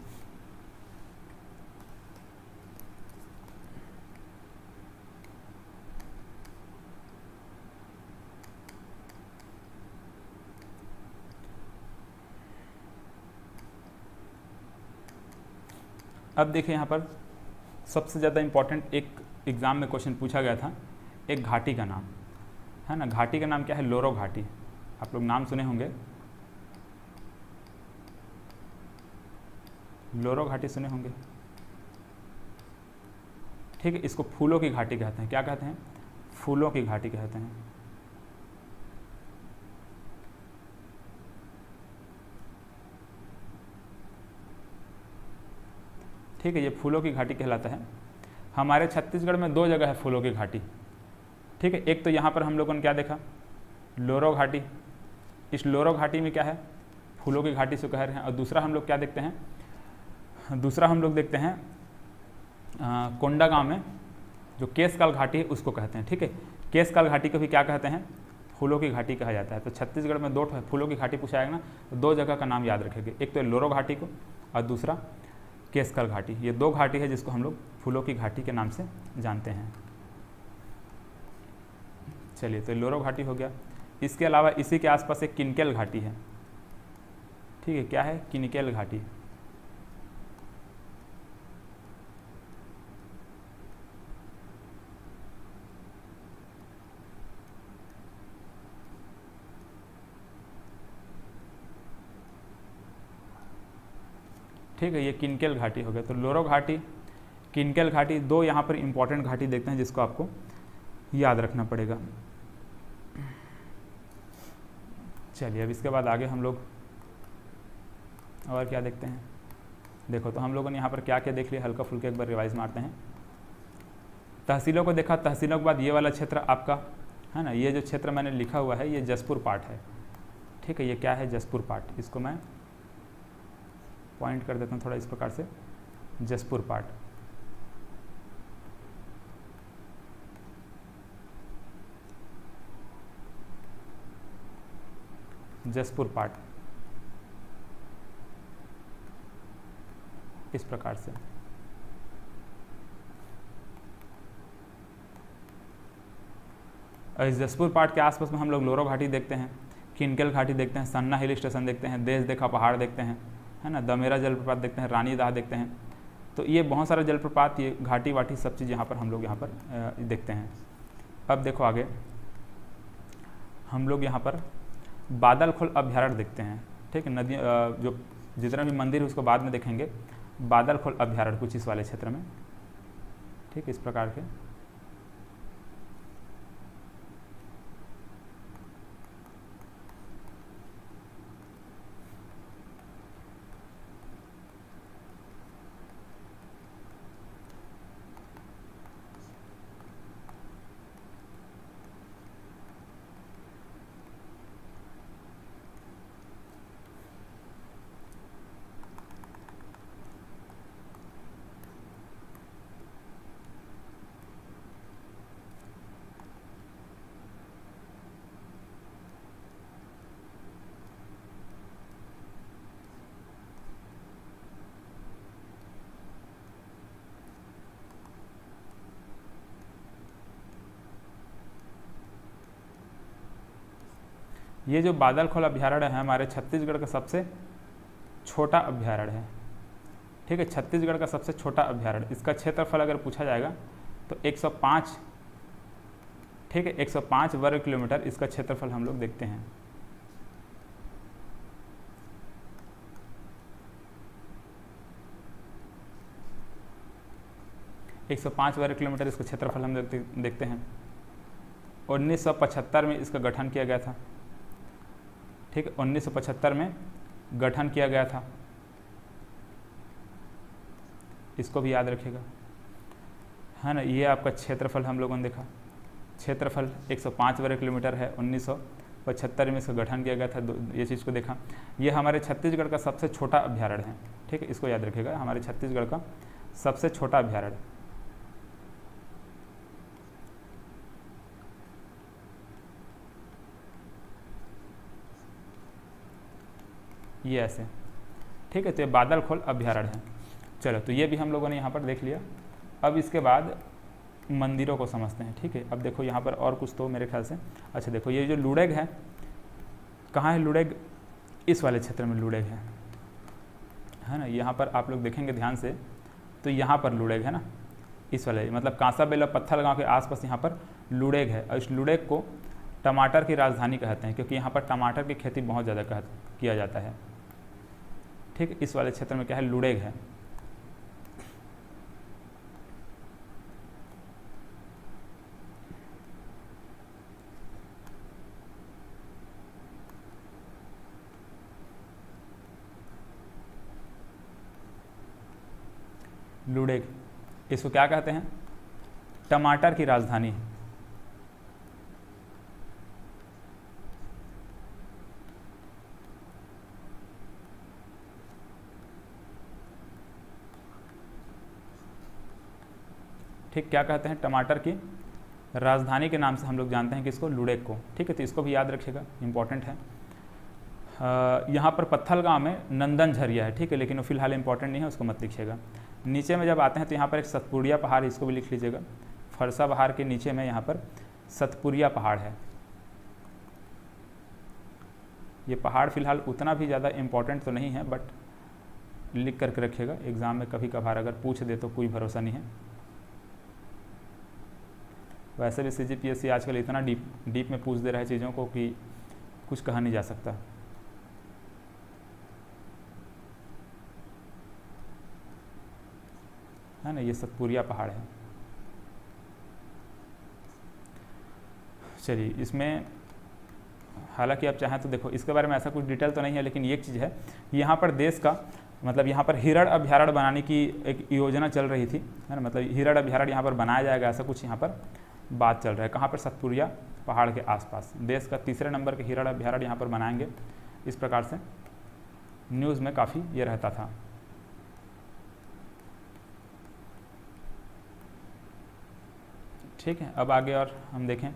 A: अब देखिए यहाँ पर सबसे ज़्यादा इम्पॉर्टेंट एक एग्ज़ाम में क्वेश्चन पूछा गया था, एक घाटी का नाम है ना, घाटी का नाम क्या है, लोरो घाटी। आप लोग नाम सुने होंगे, लोरो घाटी सुने होंगे, ठीक है। इसको फूलों की घाटी कहते हैं, क्या कहते हैं, फूलों की घाटी कहते हैं। ठीक है, ये फूलों की घाटी कहलाता है। हमारे छत्तीसगढ़ में दो जगह है फूलों की घाटी, ठीक है। एक तो यहाँ पर हम लोगों ने क्या देखा, लोरो घाटी, इस लोरो घाटी में क्या है, फूलों की घाटी से कह रहे हैं। और दूसरा हम लोग क्या देखते हैं, दूसरा हम लोग देखते हैं कोंडागांव में जो केसकाल घाटी है उसको कहते हैं, ठीक है। केसकाल घाटी को भी क्या कहते हैं, फूलों की घाटी कहा जाता है। तो छत्तीसगढ़ में दो फूलों की घाटी पूछा जाएगा ना, तो दो जगह का नाम याद रखेंगे, एक तो लोरो घाटी को और दूसरा केसकाल घाटी। ये दो घाटी है जिसको हम लोग फूलों की घाटी के नाम से जानते हैं। चलिए, तो लोरो घाटी हो गया। इसके अलावा इसी के आसपास एक किनकेल घाटी है, ठीक है। क्या है, किनकेल घाटी। ठीक है, ये किनकेल घाटी हो गया। तो लोरो घाटी, किनकेल घाटी, दो यहाँ पर इंपॉर्टेंट घाटी देखते हैं जिसको आपको याद रखना पड़ेगा। चलिए, अब इसके बाद आगे हम लोग और क्या देखते हैं। देखो, तो हम लोगों ने यहाँ पर क्या क्या देख लिया, हल्का फुल्का एक बार रिवाइज मारते हैं। तहसीलों को देखा, तहसीलों के बाद ये वाला क्षेत्र आपका है ना, ये जो क्षेत्र मैंने लिखा हुआ है ये जसपुर पाठ है, ठीक है। ये क्या है, जसपुर पाठ। इसको मैं पॉइंट कर देता हूँ थोड़ा इस प्रकार से, जसपुर पाठ। जसपुर पाठ इस प्रकार से। इस जसपुर पाठ के आसपास में हम लोग लोरो घाटी देखते हैं, किनकेल घाटी देखते हैं, सन्ना हिल स्टेशन देखते हैं, देश देखा पहाड़ देखते हैं, है ना, दमेरा जलप्रपात देखते हैं, रानी दाह देखते हैं, तो ये बहुत सारा जलप्रपात, ये घाटी वाटी सब चीज़ यहाँ पर हम लोग यहाँ पर देखते हैं। अब देखो आगे हम लोग यहाँ पर बादलखोल अभ्यारण्य देखते हैं। ठीक है, नदी जो जितना भी मंदिर है उसको बाद में देखेंगे। बादलखोल अभ्यारण्य कुछ इस वाले क्षेत्र में, ठीक, इस प्रकार के। ये जो बादलखोल अभ्यारण्य है हमारे छत्तीसगढ़ का सबसे छोटा अभ्यारण्य है। ठीक है, छत्तीसगढ़ का सबसे छोटा अभ्यारण्य। इसका क्षेत्रफल अगर पूछा जाएगा तो 105, ठीक है, 105 वर्ग किलोमीटर इसका क्षेत्रफल हम लोग देखते हैं। एक 105 वर्ग किलोमीटर इसका क्षेत्रफल हम देखते हैं। 1975 में इसका गठन किया गया था। ठीक है, 1975 में गठन किया गया था, इसको भी याद रखिएगा, है ना। ये आपका क्षेत्रफल हम लोगों ने देखा, क्षेत्रफल 105 वर्ग किलोमीटर है, 1975 में इसका गठन किया गया था, ये चीज़ को देखा। ये हमारे छत्तीसगढ़ का सबसे छोटा अभ्यारण्य है। ठीक है, इसको याद रखिएगा, हमारे छत्तीसगढ़ का सबसे छोटा अभ्यारण्य। ये ऐसे, ठीक है, तो ये बादलखोल अभ्यारण्य है। चलो, तो ये भी हम लोगों ने यहाँ पर देख लिया। अब इसके बाद मंदिरों को समझते हैं। ठीक है, अब देखो यहाँ पर और कुछ तो मेरे ख्याल से, अच्छा देखो ये जो लुडेग है, कहाँ है लुडेग? इस वाले क्षेत्र में लुडेग है ना। यहाँ पर आप लोग देखेंगे ध्यान से तो यहाँ पर लुडेग है ना, इस वाले मतलब कांसाबेल और पत्थलगांव के आसपास यहाँ पर लुडेग है। और इस लुडेग को टमाटर की राजधानी कहते हैं, क्योंकि यहाँ पर टमाटर की खेती बहुत ज़्यादा किया जाता है। ठीक, इस वाले क्षेत्र में क्या है, लुडेग है। लुडेग, इसको क्या कहते हैं? टमाटर की राजधानी। ठीक, क्या कहते हैं? टमाटर की राजधानी के नाम से हम लोग जानते हैं कि इसको, लुडेग को। ठीक है, तो इसको भी याद रखिएगा, इंपॉर्टेंट है। यहाँ पर पत्थलगांव में नंदन झरिया है। ठीक है, लेकिन वो फिलहाल इंपॉर्टेंट नहीं है, उसको मत लिखिएगा। नीचे में जब आते हैं तो यहाँ पर एक सतपुरिया पहाड़, इसको भी लिख लीजिएगा। फरसा पहाड़ के नीचे में यहाँ पर सतपुरिया पहाड़ है। ये पहाड़ फिलहाल उतना भी ज़्यादा इम्पोर्टेंट तो नहीं है, बट लिख करके रखिएगा, एग्ज़ाम में कभी कभार अगर पूछ दे तो कोई भरोसा नहीं है। वैसे भी CGPSC आजकल इतना डीप में पूछ दे रहा है चीज़ों को कि कुछ कहा नहीं जा सकता। है ना, ये सतपुरिया पहाड़ है। चलिए, इसमें हालांकि आप चाहें तो देखो, इसके बारे में ऐसा कुछ डिटेल तो नहीं है, लेकिन एक चीज़ है, यहाँ पर देश का मतलब यहाँ पर हिरण अभ्यारण्य बनाने की एक योजना चल रही थी, है ना। मतलब हिरण अभ्यारण्य यहाँ पर बनाया जाएगा, ऐसा कुछ यहाँ पर बात चल रहा है। कहाँ पर? सतपुरिया पहाड़ के आसपास। देश का 3रे नंबर के हिरण अभ्यारण्य यहाँ पर बनाएंगे, इस प्रकार से न्यूज़ में काफ़ी ये रहता था। ठीक है, अब आगे और हम देखें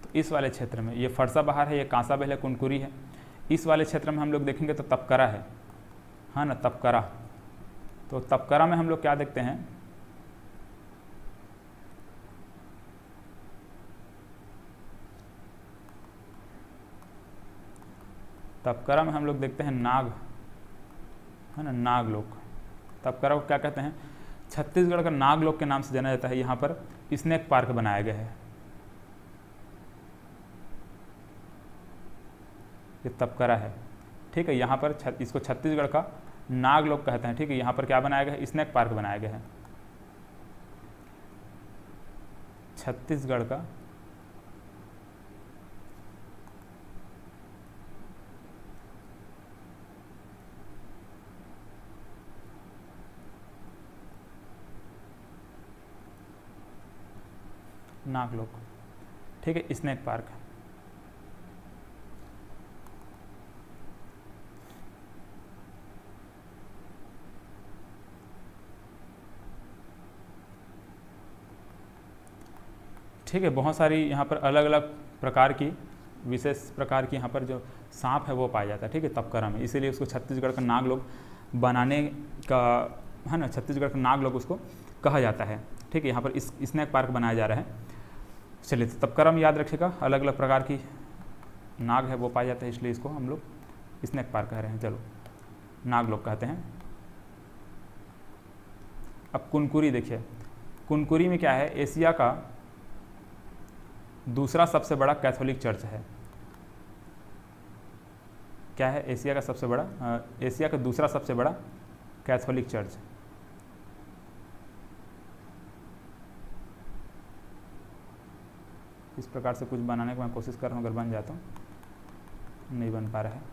A: तो इस वाले क्षेत्र में ये फरसा बहार है, ये कांसाबेल है, कुनकुरी है। इस वाले क्षेत्र में हम लोग देखेंगे तो तपकरा है ना, तपकरा। तो तपकरा में हम लोग क्या देखते हैं? तपकरा में हम लोग देखते हैं नाग, है ना, नाग लोग। तपकरा को क्या कहते हैं? छत्तीसगढ़ का नागलोक के नाम से जाना जाता है। यहाँ पर स्नेक पार्क बनाया गया है। ये तपकरा है, ठीक है। यहाँ पर इसको छत्तीसगढ़ का नागलोक कहते हैं, ठीक है। यहाँ पर क्या बनाया गया है? स्नेक पार्क बनाया गया है। छत्तीसगढ़ का नागलोक, ठीक है, स्नेक पार्क। ठीक है, बहुत सारी यहाँ पर अलग अलग प्रकार की, विशेष प्रकार की यहाँ पर जो सांप है वो पाया जाता है, ठीक है, तपकरा में। इसीलिए उसको छत्तीसगढ़ का नागलोक बनाने का, है ना, छत्तीसगढ़ का नागलोक उसको कहा जाता है, ठीक है। यहाँ पर इस स्नेक पार्क बनाया जा रहा है। चलिए, तो तपकरा में याद रखिएगा, अलग अलग प्रकार की नाग है वो पाया जाता है, इसलिए इसको हम लोग स्नेक पार्क कह रहे हैं। चलो, नागलोक कहते हैं। अब कुनकुरी देखिए, कुनकुरी में क्या है? एशिया का दूसरा सबसे बड़ा कैथोलिक चर्च है। क्या है? एशिया का सबसे बड़ा, एशिया का दूसरा सबसे बड़ा कैथोलिक चर्च। इस प्रकार से कुछ बनाने की मैं कोशिश कर रहा हूँ, अगर बन जाता हूँ, नहीं बन पा रहा है।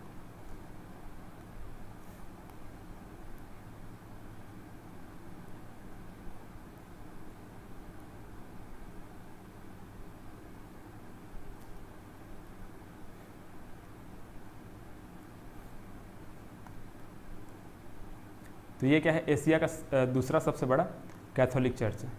A: तो ये क्या है? एशिया का दूसरा सबसे बड़ा कैथोलिक चर्च है।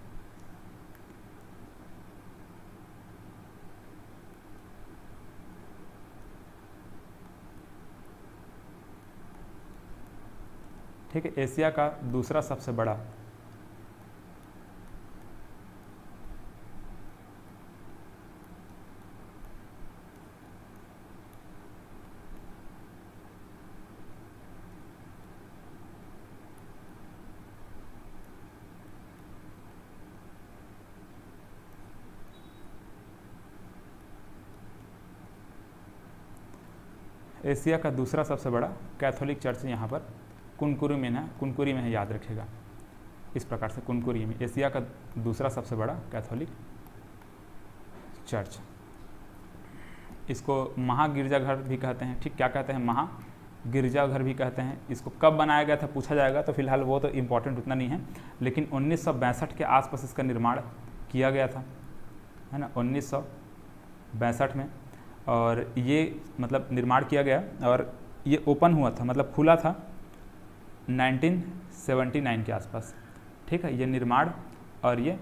A: ठीक है, एशिया का दूसरा सबसे बड़ा एशिया का दूसरा सबसे बड़ा कैथोलिक चर्च यहाँ पर कुनकुरी में है, कुनकुरी में है, याद रखिएगा। इस प्रकार से कुनकुरी में एशिया का दूसरा सबसे बड़ा कैथोलिक चर्च। इसको महागिरजाघर भी कहते हैं, ठीक, क्या कहते हैं? महागिरजाघर भी कहते हैं। इसको कब बनाया गया था पूछा जाएगा, तो फिलहाल वो तो इम्पोर्टेंट उतना नहीं है, लेकिन 1962 के आसपास इसका निर्माण किया गया था, है ना, 1962 में। और ये मतलब निर्माण किया गया और ये ओपन हुआ था, मतलब खुला था 1979 के आसपास, ठीक है, ये निर्माण। और ये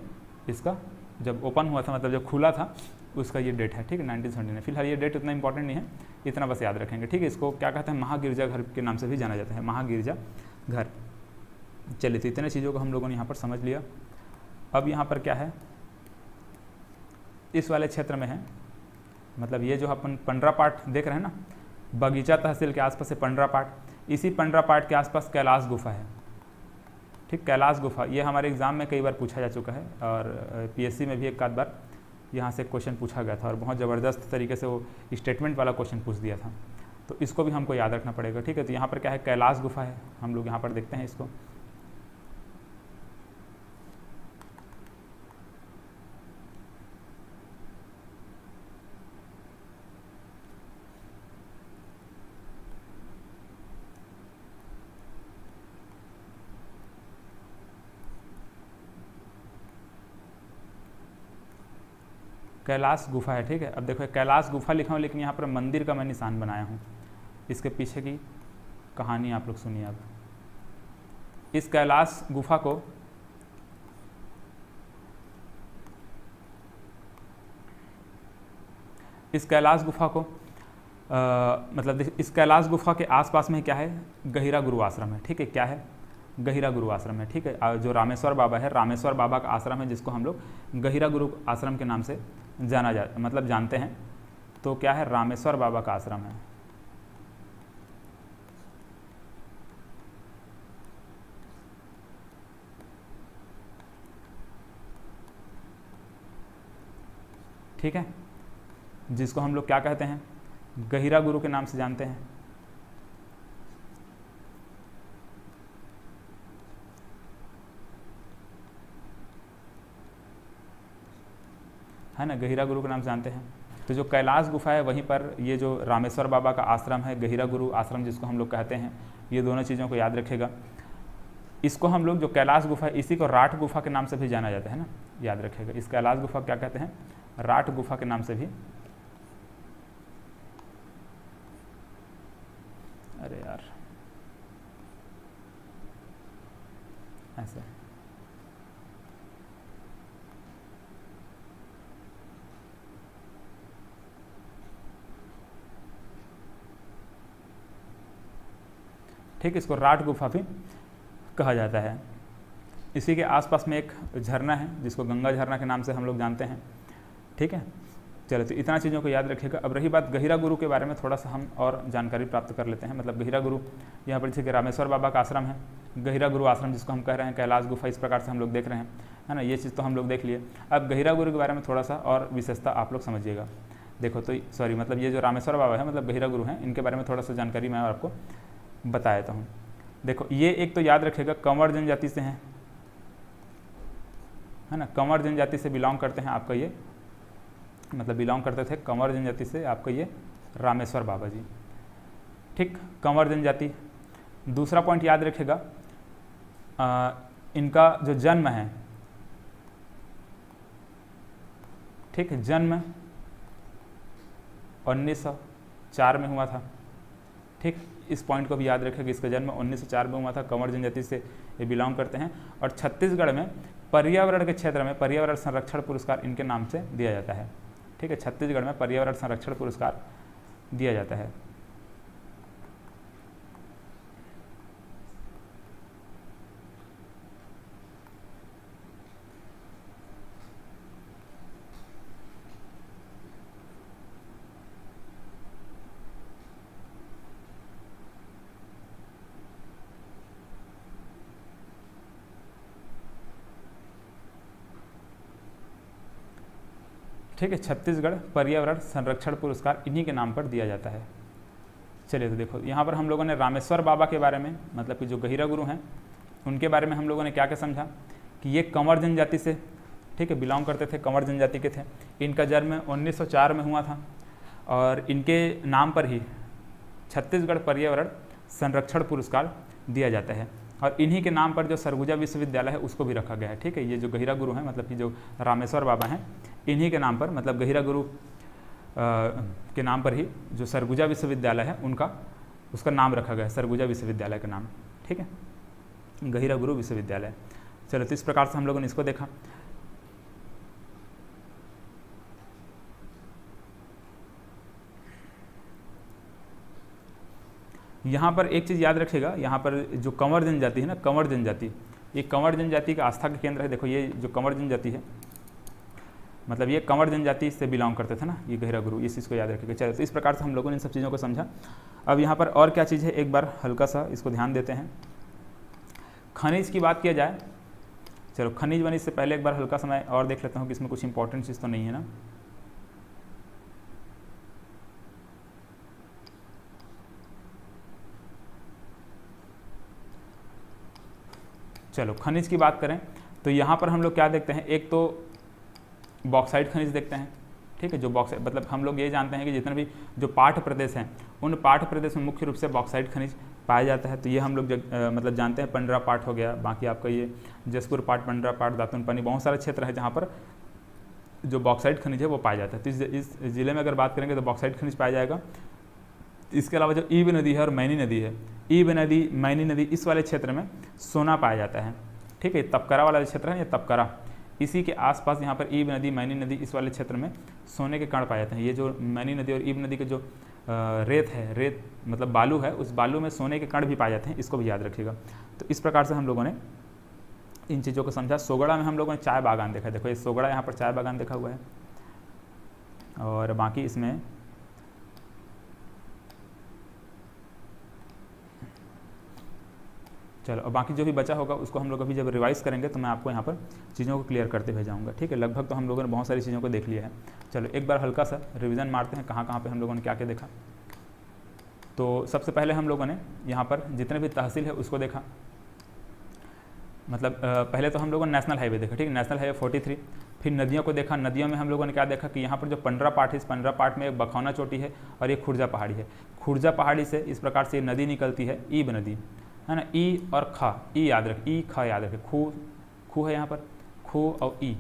A: इसका जब ओपन हुआ था, मतलब जब खुला था, उसका ये डेट है, ठीक है, 1979। फिलहाल ये डेट उतना इंपॉर्टेंट नहीं है, इतना बस याद रखेंगे, ठीक है। इसको क्या कहते हैं? महागिरजाघर के नाम से भी जाना जाता है, महागिरजाघर। चलिए, तो इतने चीज़ों को हम लोगों ने यहाँ पर समझ लिया। अब यहाँ पर क्या है? इस वाले क्षेत्र में है, मतलब ये जो अपन पंडरापाठ देख रहे हैं ना, बगीचा तहसील के आसपास है पंडरापाठ। इसी पंडरापाठ के आसपास कैलाश गुफा है, ठीक, कैलाश गुफा। ये हमारे एग्ज़ाम में कई बार पूछा जा चुका है, और पीएससी में भी एक आध बार यहाँ से क्वेश्चन पूछा गया था, और बहुत ज़बरदस्त तरीके से वो स्टेटमेंट वाला क्वेश्चन पूछ दिया था। तो इसको भी हमको याद रखना पड़ेगा, ठीक है। तो यहाँ पर क्या है? कैलाश गुफा है, हम लोग यहाँ पर देखते हैं इसको। कैलाश गुफा है, ठीक है। अब देखो, कैलाश गुफा लिखा हूँ, लेकिन यहाँ पर मंदिर का मैं निशान बनाया हूँ। इसके पीछे की कहानी आप लोग सुनिए। अब इस कैलाश गुफा को मतलब इस कैलाश गुफा के आसपास में क्या है? गहिरा गुरु आश्रम है, ठीक है। क्या है? गहिरा गुरु आश्रम है, ठीक है। जो रामेश्वर बाबा है, रामेश्वर बाबा का आश्रम है, जिसको हम लोग गहिरा गुरु आश्रम के नाम से जानते हैं। तो क्या है? रामेश्वर बाबा का आश्रम है। ठीक है, जिसको हम लोग क्या कहते हैं, गहिरा गुरु के नाम से जानते हैं। है ना, गहिरा गुरु के नाम से जानते हैं। तो जो कैलाश गुफा है वहीं पर ये जो रामेश्वर बाबा का आश्रम है, गहिरा गुरु आश्रम जिसको हम लोग कहते हैं, ये दोनों चीज़ों को याद रखेगा। इसको हम लोग जो कैलाश गुफा है इसी को राट गुफा के नाम से भी जाना जाता है ना, याद रखेगा। इस कैलाश गुफा क्या कहते हैं, राट गुफा के नाम से भी। अरे यार ऐसे ठीक, इसको राट गुफा भी कहा जाता है। इसी के आसपास में एक झरना है जिसको गंगा झरना के नाम से हम लोग जानते हैं। ठीक है, चलो तो इतना चीज़ों को याद रखिएगा। अब रही बात गहिरा गुरु के बारे में, थोड़ा सा हम और जानकारी प्राप्त कर लेते हैं। मतलब गहिरा गुरु यहाँ पर जैसे रामेश्वर बाबा का आश्रम है, गहिरा गुरु आश्रम जिसको हम कह रहे हैं, कैलाश गुफा, इस प्रकार से हम लोग देख रहे हैं, है ना। ये चीज़ तो हम लोग देख लिए। अब गहिरा गुरु के बारे में थोड़ा सा और विशेषता आप लोग समझिएगा। देखो तो सॉरी, मतलब ये जो रामेश्वर बाबा है मतलब गहिरा गुरु हैं, इनके बारे में थोड़ा सा जानकारी मैं आपको बता देता हूँ। देखो ये एक तो याद रखिएगा कंवर जनजाति से हैं, है ना, कंवर जनजाति से बिलोंग करते हैं आपका ये, मतलब बिलोंग करते थे कंवर जनजाति से आपका ये रामेश्वर बाबा जी। ठीक, कंवर जनजाति। दूसरा पॉइंट याद रखिएगा, इनका जो जन्म है, ठीक है, जन्म 1904 में हुआ था। ठीक, इस पॉइंट को भी याद रखें इसका जन्म 1904 में हुआ था, कंवर जनजाति से ये बिलोंग करते हैं। और छत्तीसगढ़ में पर्यावरण के क्षेत्र में पर्यावरण संरक्षण पुरस्कार इनके नाम से दिया जाता है। ठीक है, छत्तीसगढ़ में पर्यावरण संरक्षण पुरस्कार दिया जाता है। ठीक है, छत्तीसगढ़ पर्यावरण संरक्षण पुरस्कार इन्हीं के नाम पर दिया जाता है। चलिए तो देखो यहाँ पर हम लोगों ने रामेश्वर बाबा के बारे में, मतलब कि जो गहिरा गुरु हैं उनके बारे में हम लोगों ने क्या क्या समझा कि ये कंवर जनजाति से, ठीक है, बिलोंग करते थे, कंवर जनजाति के थे। इनका जन्म 1904 में हुआ था और इनके नाम पर ही छत्तीसगढ़ पर्यावरण संरक्षण पुरस्कार दिया जाता है। और इन्हीं के नाम पर जो सरगुजा विश्वविद्यालय है उसको भी रखा गया है। ठीक है, ये जो गहिरा गुरु हैं, मतलब कि जो रामेश्वर बाबा हैं, इन्हीं के नाम पर, मतलब गहिरा गुरु के नाम पर ही जो सरगुजा विश्वविद्यालय है उसका नाम रखा गया है, सरगुजा विश्वविद्यालय का नाम। ठीक है, गहिरा गुरु विश्वविद्यालय। चलो तो इस प्रकार से हम लोगों ने इसको देखा। यहाँ पर एक चीज़ याद रखिएगा, यहाँ पर जो कंवर जनजाति है ना, कंवर जनजाति, ये कंवर जनजाति का आस्था का केंद्र है। देखो ये जो कंवर जनजाति है, मतलब ये कंवर जनजाति से बिलोंग करते थे ना ये गहिरा गुरु, इस चीज़ को याद रखिएगा। चलो तो इस प्रकार से हम लोगों ने इन सब चीज़ों को समझा। अब यहाँ पर और क्या चीज़ है, एक बार हल्का सा इसको ध्यान देते हैं। खनिज की बात किया जाए, चलो खनिज वनिज से पहले एक बार हल्का समय और देख लेता हूँ कि इसमें कुछ इंपॉर्टेंट चीज़ तो नहीं है ना। चलो खनिज की बात करें तो यहाँ पर हम लोग क्या देखते हैं, एक तो बॉक्साइट खनिज देखते हैं। ठीक है, जो बॉक्साइट, मतलब हम लोग ये जानते हैं कि जितने भी जो पाठ प्रदेश हैं उन पाठ प्रदेश में मुख्य रूप से बॉक्साइट खनिज पाया जाता है। तो ये हम लोग मतलब जानते हैं, पंडरा पाठ हो गया, बाकी आपका ये जसपुर पाठ, पंडरा पाठ, दातुन पानी, बहुत सारे क्षेत्र है जहाँ पर जो बॉक्साइट खनिज है वो पाया जाता है। तो इस जिले में अगर बात करेंगे तो बॉक्साइट खनिज पाया जाएगा। इसके अलावा जो ईब नदी है और मैनी नदी है, ईब नदी, मैनी नदी, इस वाले क्षेत्र में सोना पाया जाता है। ठीक है, तपकरा वाला क्षेत्र है ये तपकरा, इसी के आसपास यहाँ पर ईब नदी, मैनी नदी, इस वाले क्षेत्र में सोने के कण पाए जाते हैं। ये जो मैनी नदी और ईब नदी के जो रेत है, रेत मतलब बालू है, उस बालू में सोने के कण भी पाए जाते हैं, इसको भी याद रखिएगा। तो इस प्रकार से हम लोगों ने इन चीज़ों को समझा। सोगड़ा में हम लोगों ने चाय बागान देखा, देखो ये सोगड़ा, यहाँ पर चाय बागान देखा हुआ है। और बाकी इसमें चलो, और बाकी जो भी बचा होगा उसको हम लोग अभी जब रिवाइज करेंगे तो मैं आपको यहाँ पर चीज़ों को क्लियर करते हुए जाऊँगा, ठीक है। लगभग तो हम लोगों ने बहुत सारी चीज़ों को देख लिया है। चलो एक बार हल्का सा रिवीजन मारते हैं कहाँ कहाँ पे हम लोगों ने क्या क्या देखा। तो सबसे पहले हम लोगों ने यहाँ पर जितने भी तहसील है उसको देखा, मतलब पहले तो हम लोगों ने नेशनल हाईवे देखा, ठीक है, नेशनल हाईवे 43। फिर नदियों को देखा, नदियों में हम लोगों ने क्या देखा कि यहाँ पर जो पंडरा पाठ है, इस पंडरा पाठ में एक बखौना चोटी है और एक खुर्जा पहाड़ी है। खुर्जा पहाड़ी से इस प्रकार से नदी निकलती है, ईब नदी है ना, ई और खा, ई याद रख, ई खा याद रखे, खू है यहाँ पर, खू और ई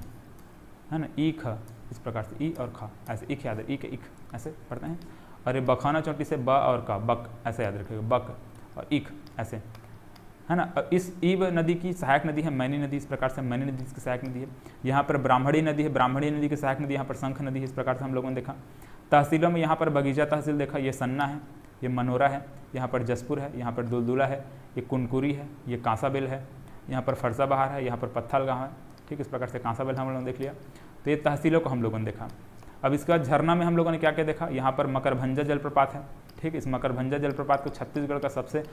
A: है ना, ई ख, इस प्रकार से ई और खा, ऐसे इख याद रखे, ई के इख ऐसे पढ़ते हैं। और ये बखौना चोटी से ब और का, बक ऐसे याद रखेगा, बक और इख ऐसे है ना। इस ईब नदी की सहायक नदी है मैनी नदी, इस प्रकार से मैनी नदी इसकी सहायक नदी है। यहाँ पर ब्राह्मणी नदी है, ब्राह्मणी नदी की सहायक नदी यहाँ पर शंख नदी है, इस प्रकार से हम लोगों ने देखा। तहसीलों में यहाँ पर बगीचा तहसील देखा, ये सन्ना है, ये मनोरा है, यहाँ पर जसपुर है, यहाँ पर दुलदुला है, ये कुनकुरी है, ये कांसाबेल है, यहाँ पर फरसा बहार है, यहाँ पर पत्थल गाँव है, ठीक, इस प्रकार से कांसाबेल हम लोगों ने देख लिया। तो ये तहसीलों को हम लोगों ने देखा। अब इसके बाद झरना में हम लोगों ने क्या क्या देखा, यहाँ पर मकरभंजा जलप्रपात है, ठीक। इस मकरभंजा जलप्रपात को छत्तीसगढ़ का सबसे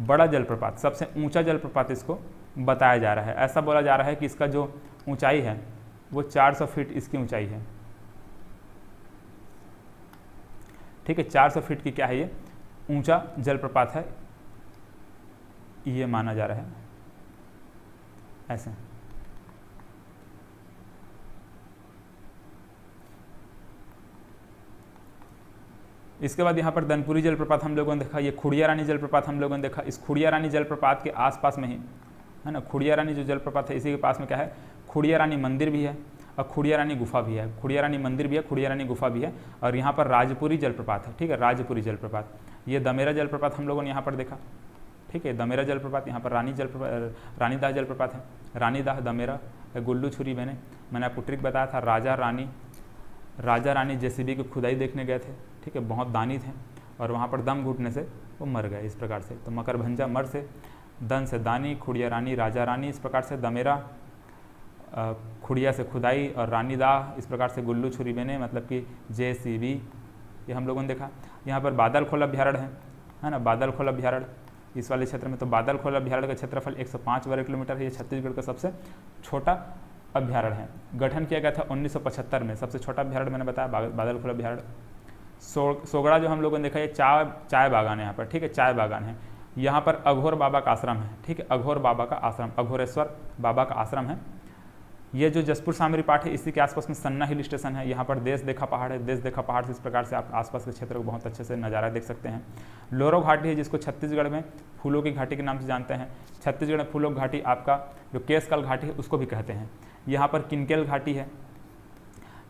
A: बड़ा जलप्रपात, सबसे ऊंचा जलप्रपात इसको बताया जा रहा है। ऐसा बोला जा रहा है कि इसका जो ऊंचाई है वो 400 फीट इसकी ऊंचाई है, ठीक है, 400 फीट की क्या है ये ऊंचा जलप्रपात है, ये माना जा रहा है ऐसे। इसके बाद यहाँ पर दनपुरी जलप्रपात हम लोगों ने देखा, ये खुड़िया रानी जलप्रपात हम लोगों ने देखा। इस खुड़िया रानी जलप्रपात के आसपास में ही है ना, खुड़िया रानी जो जलप्रपात है इसी के पास में क्या है, खुड़िया रानी मंदिर भी है और खुड़िया रानी गुफा भी है। खुड़िया रानी मंदिर भी है, खुड़िया रानी गुफा भी है। और यहाँ पर राजपुरी जलप्रपात है, ठीक है, राजपुरी जलप्रपात। ये दमेरा जलप्रपात हम लोगों ने यहाँ पर देखा, ठीक है, दमेरा जलप्रपात। यहाँ पर रानीदाह जलप्रपात है, रानीदाह दमेरा, गुल्लू छुरी मैंने आपको ट्रिक बताया था। राजा रानी जेसीबी की खुदाई देखने गए थे, ठीक है, बहुत दानी थे और वहाँ पर दम घुटने से वो मर गए, इस प्रकार से। तो मकरभंजा मर से, दन से दानी, खुड़िया रानी, राजा रानी, इस प्रकार से दमेरा, खुड़िया से खुदाई और रानीदाह, इस प्रकार से गुल्लू छुरी बेने मतलब कि जेसीबी, ये हम लोगों ने देखा। यहाँ पर बादल खोल अभ्यारण्य है ना, बादल खोल अभ्यारण्य इस वाले क्षेत्र में। तो बादल खोल अभ्यारण्य का क्षेत्रफल 105 वर्ग किलोमीटर है, ये छत्तीसगढ़ का सबसे छोटा अभ्यारण्य है। गठन किया गया था 1975 में, सबसे छोटा अभ्यारण्य मैंने बताया बादल खोल अभ्यारण्य। सोगड़ा जो हम लोगों ने देखा, ये चाय बागान है यहाँ पर, ठीक है, चाय बागान है। यहाँ पर अघोर बाबा का आश्रम है, ठीक है, अघोर बाबा का आश्रम, अघोरेश्वर बाबा का आश्रम है। ये जो जसपुर सामरी पाठ है इसी के आसपास में सन्ना हिल स्टेशन है। यहाँ पर देश देखा पहाड़ है, देश देखा पहाड़ से इस प्रकार से आप आसपास के क्षेत्र को बहुत अच्छे से नज़ारा देख सकते हैं। लोरो घाटी है, जिसको छत्तीसगढ़ में फूलों की घाटी के नाम से जानते हैं। छत्तीसगढ़ में फूलों की घाटी आपका जो केसकाल घाटी है उसको भी कहते हैं। यहाँ पर किनकेल घाटी है,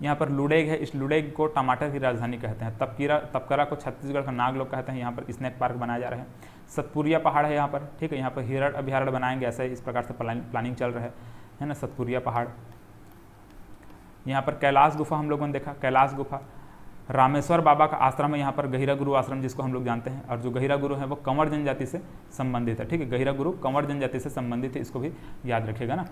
A: यहाँ पर लुडेग है, इस लुडेग को टमाटर की राजधानी कहते हैं। तपकरा को छत्तीसगढ़ का नाग लोग कहते हैं। यहाँ पर स्नैक पार्क बनाया जा रहा है। सतपुरिया पहाड़ है यहाँ पर, ठीक है, यहाँ पर हिरण अभ्यारण्य बनाएंगे, ऐसे इस प्रकार से प्लानिंग चल रहा है ना, सतपुरिया पहाड़। यहाँ पर कैलाश गुफा हम लोगों ने देखा, कैलाश गुफा। रामेश्वर बाबा का आश्रम है यहाँ पर, गहिरा गुरु आश्रम जिसको हम लोग जानते हैं। और जो गहिरा गुरु है वो कंवर जनजाति से संबंधित है, ठीक है, गहिरा गुरु कंवर जनजाति से संबंधित है, इसको भी याद रखिएगा ना।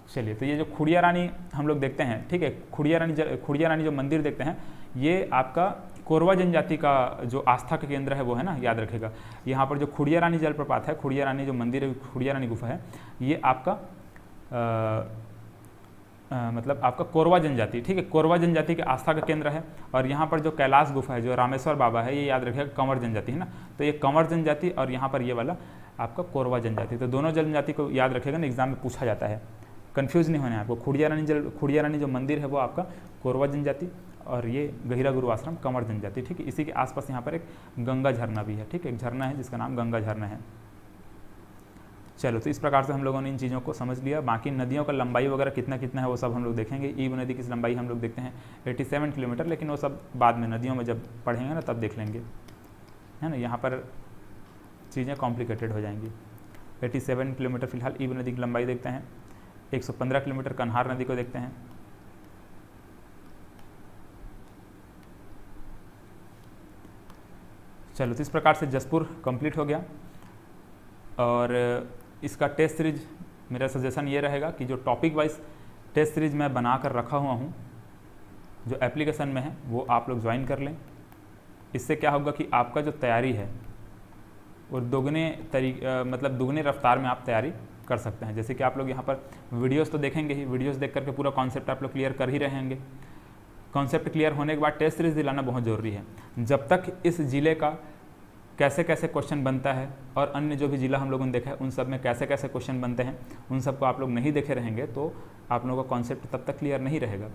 A: चलिए, तो ये जो खुड़िया रानी हम लोग देखते हैं, ठीक है, खुड़िया रानी जो मंदिर देखते हैं, ये आपका कोरवा जनजाति का जो आस्था का केंद्र है वो है ना, याद रखेगा। यहाँ पर जो खुड़िया रानी जलप्रपात है, खुड़िया रानी जो मंदिर है, खुड़िया रानी गुफा है, ये आपका मतलब आपका कोरवा जनजाति, ठीक है, कोरवा जनजाति के आस्था का केंद्र है। और यहाँ पर जो कैलाश गुफा है, जो रामेश्वर बाबा है, ये याद रखिएगा कंवर जनजाति है ना। तो ये कंवर जनजाति और यहाँ पर ये वाला आपका कोरवा जनजाति, तो दोनों जनजाति को याद रखिएगा ना, एग्जाम में पूछा जाता है, कन्फ्यूज नहीं होना है आपको। खुड़िया रानी जो मंदिर है वो आपका कोरवा जनजाति और ये गहिरा गुरु आश्रम कंवर जनजाति, ठीक है। इसी के आसपास यहाँ पर एक गंगा झरना भी है, ठीक है, एक झरना है जिसका नाम गंगा झरना है। चलो, तो इस प्रकार से हम लोगों ने इन चीज़ों को समझ लिया। बाकी नदियों का लंबाई वगैरह कितना कितना है वो सब हम लोग देखेंगे। ईब नदी की लंबाई हम लोग देखते हैं 87 किलोमीटर, लेकिन वो सब बाद में नदियों में जब पढ़ेंगे ना तब देख लेंगे, है ना। यहाँ पर चीज़ें कॉम्प्लिकेटेड हो जाएंगी। 87 किलोमीटर फिलहाल ईब नदी की लंबाई देखते हैं। 115 किलोमीटर कन्हार नदी को देखते हैं। चलो, तो इस प्रकार से जसपुर कंप्लीट हो गया। और इसका टेस्ट सीरीज मेरा सजेशन ये रहेगा कि जो टॉपिक वाइज टेस्ट सीरीज मैं बना कर रखा हुआ हूँ जो एप्लीकेशन में है वो आप लोग ज्वाइन कर लें। इससे क्या होगा कि आपका जो तैयारी है और मतलब दुगने रफ्तार में आप तैयारी कर सकते हैं। जैसे कि आप लोग यहाँ पर वीडियोस तो देखेंगे ही, वीडियोस देख करके पूरा कॉन्सेप्ट आप लोग क्लियर कर ही रहेंगे। कॉन्सेप्ट क्लियर होने के बाद टेस्ट सीरीज दिलाना बहुत ज़रूरी है। जब तक इस ज़िले का कैसे कैसे क्वेश्चन बनता है और अन्य जो भी ज़िला हम लोगों ने देखा है उन सब में कैसे कैसे क्वेश्चन बनते हैं, उन सबको आप लोग नहीं देखे रहेंगे तो आप लोगों का कॉन्सेप्ट तब तक क्लियर नहीं रहेगा।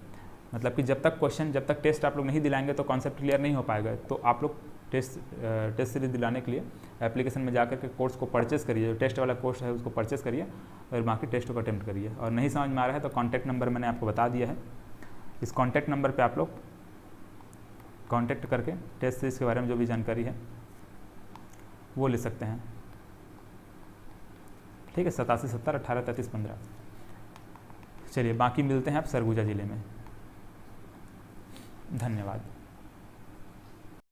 A: मतलब कि जब तक टेस्ट आप लोग नहीं दिलाएंगे तो कॉन्सेप्ट क्लियर नहीं हो पाएगा। तो आप लोग टेस्ट सीरीज दिलाने के लिए एप्लीकेशन में जाकर के कोर्स को परचेस करिए, जो टेस्ट वाला कोर्स है उसको परचेस करिए और बाकी टेस्ट को अटेम्प्ट करिए। और नहीं समझ में आ रहा है तो कॉन्टैक्ट नंबर मैंने आपको बता दिया है, इस कॉन्टैक्ट नंबर पे आप लोग कॉन्टैक्ट करके टेस्ट सीरीज के बारे में जो भी जानकारी है वो ले सकते हैं। ठीक है, 87 70 18 33 15। चलिए बाकी मिलते हैं आप सरगुजा ज़िले में। धन्यवाद।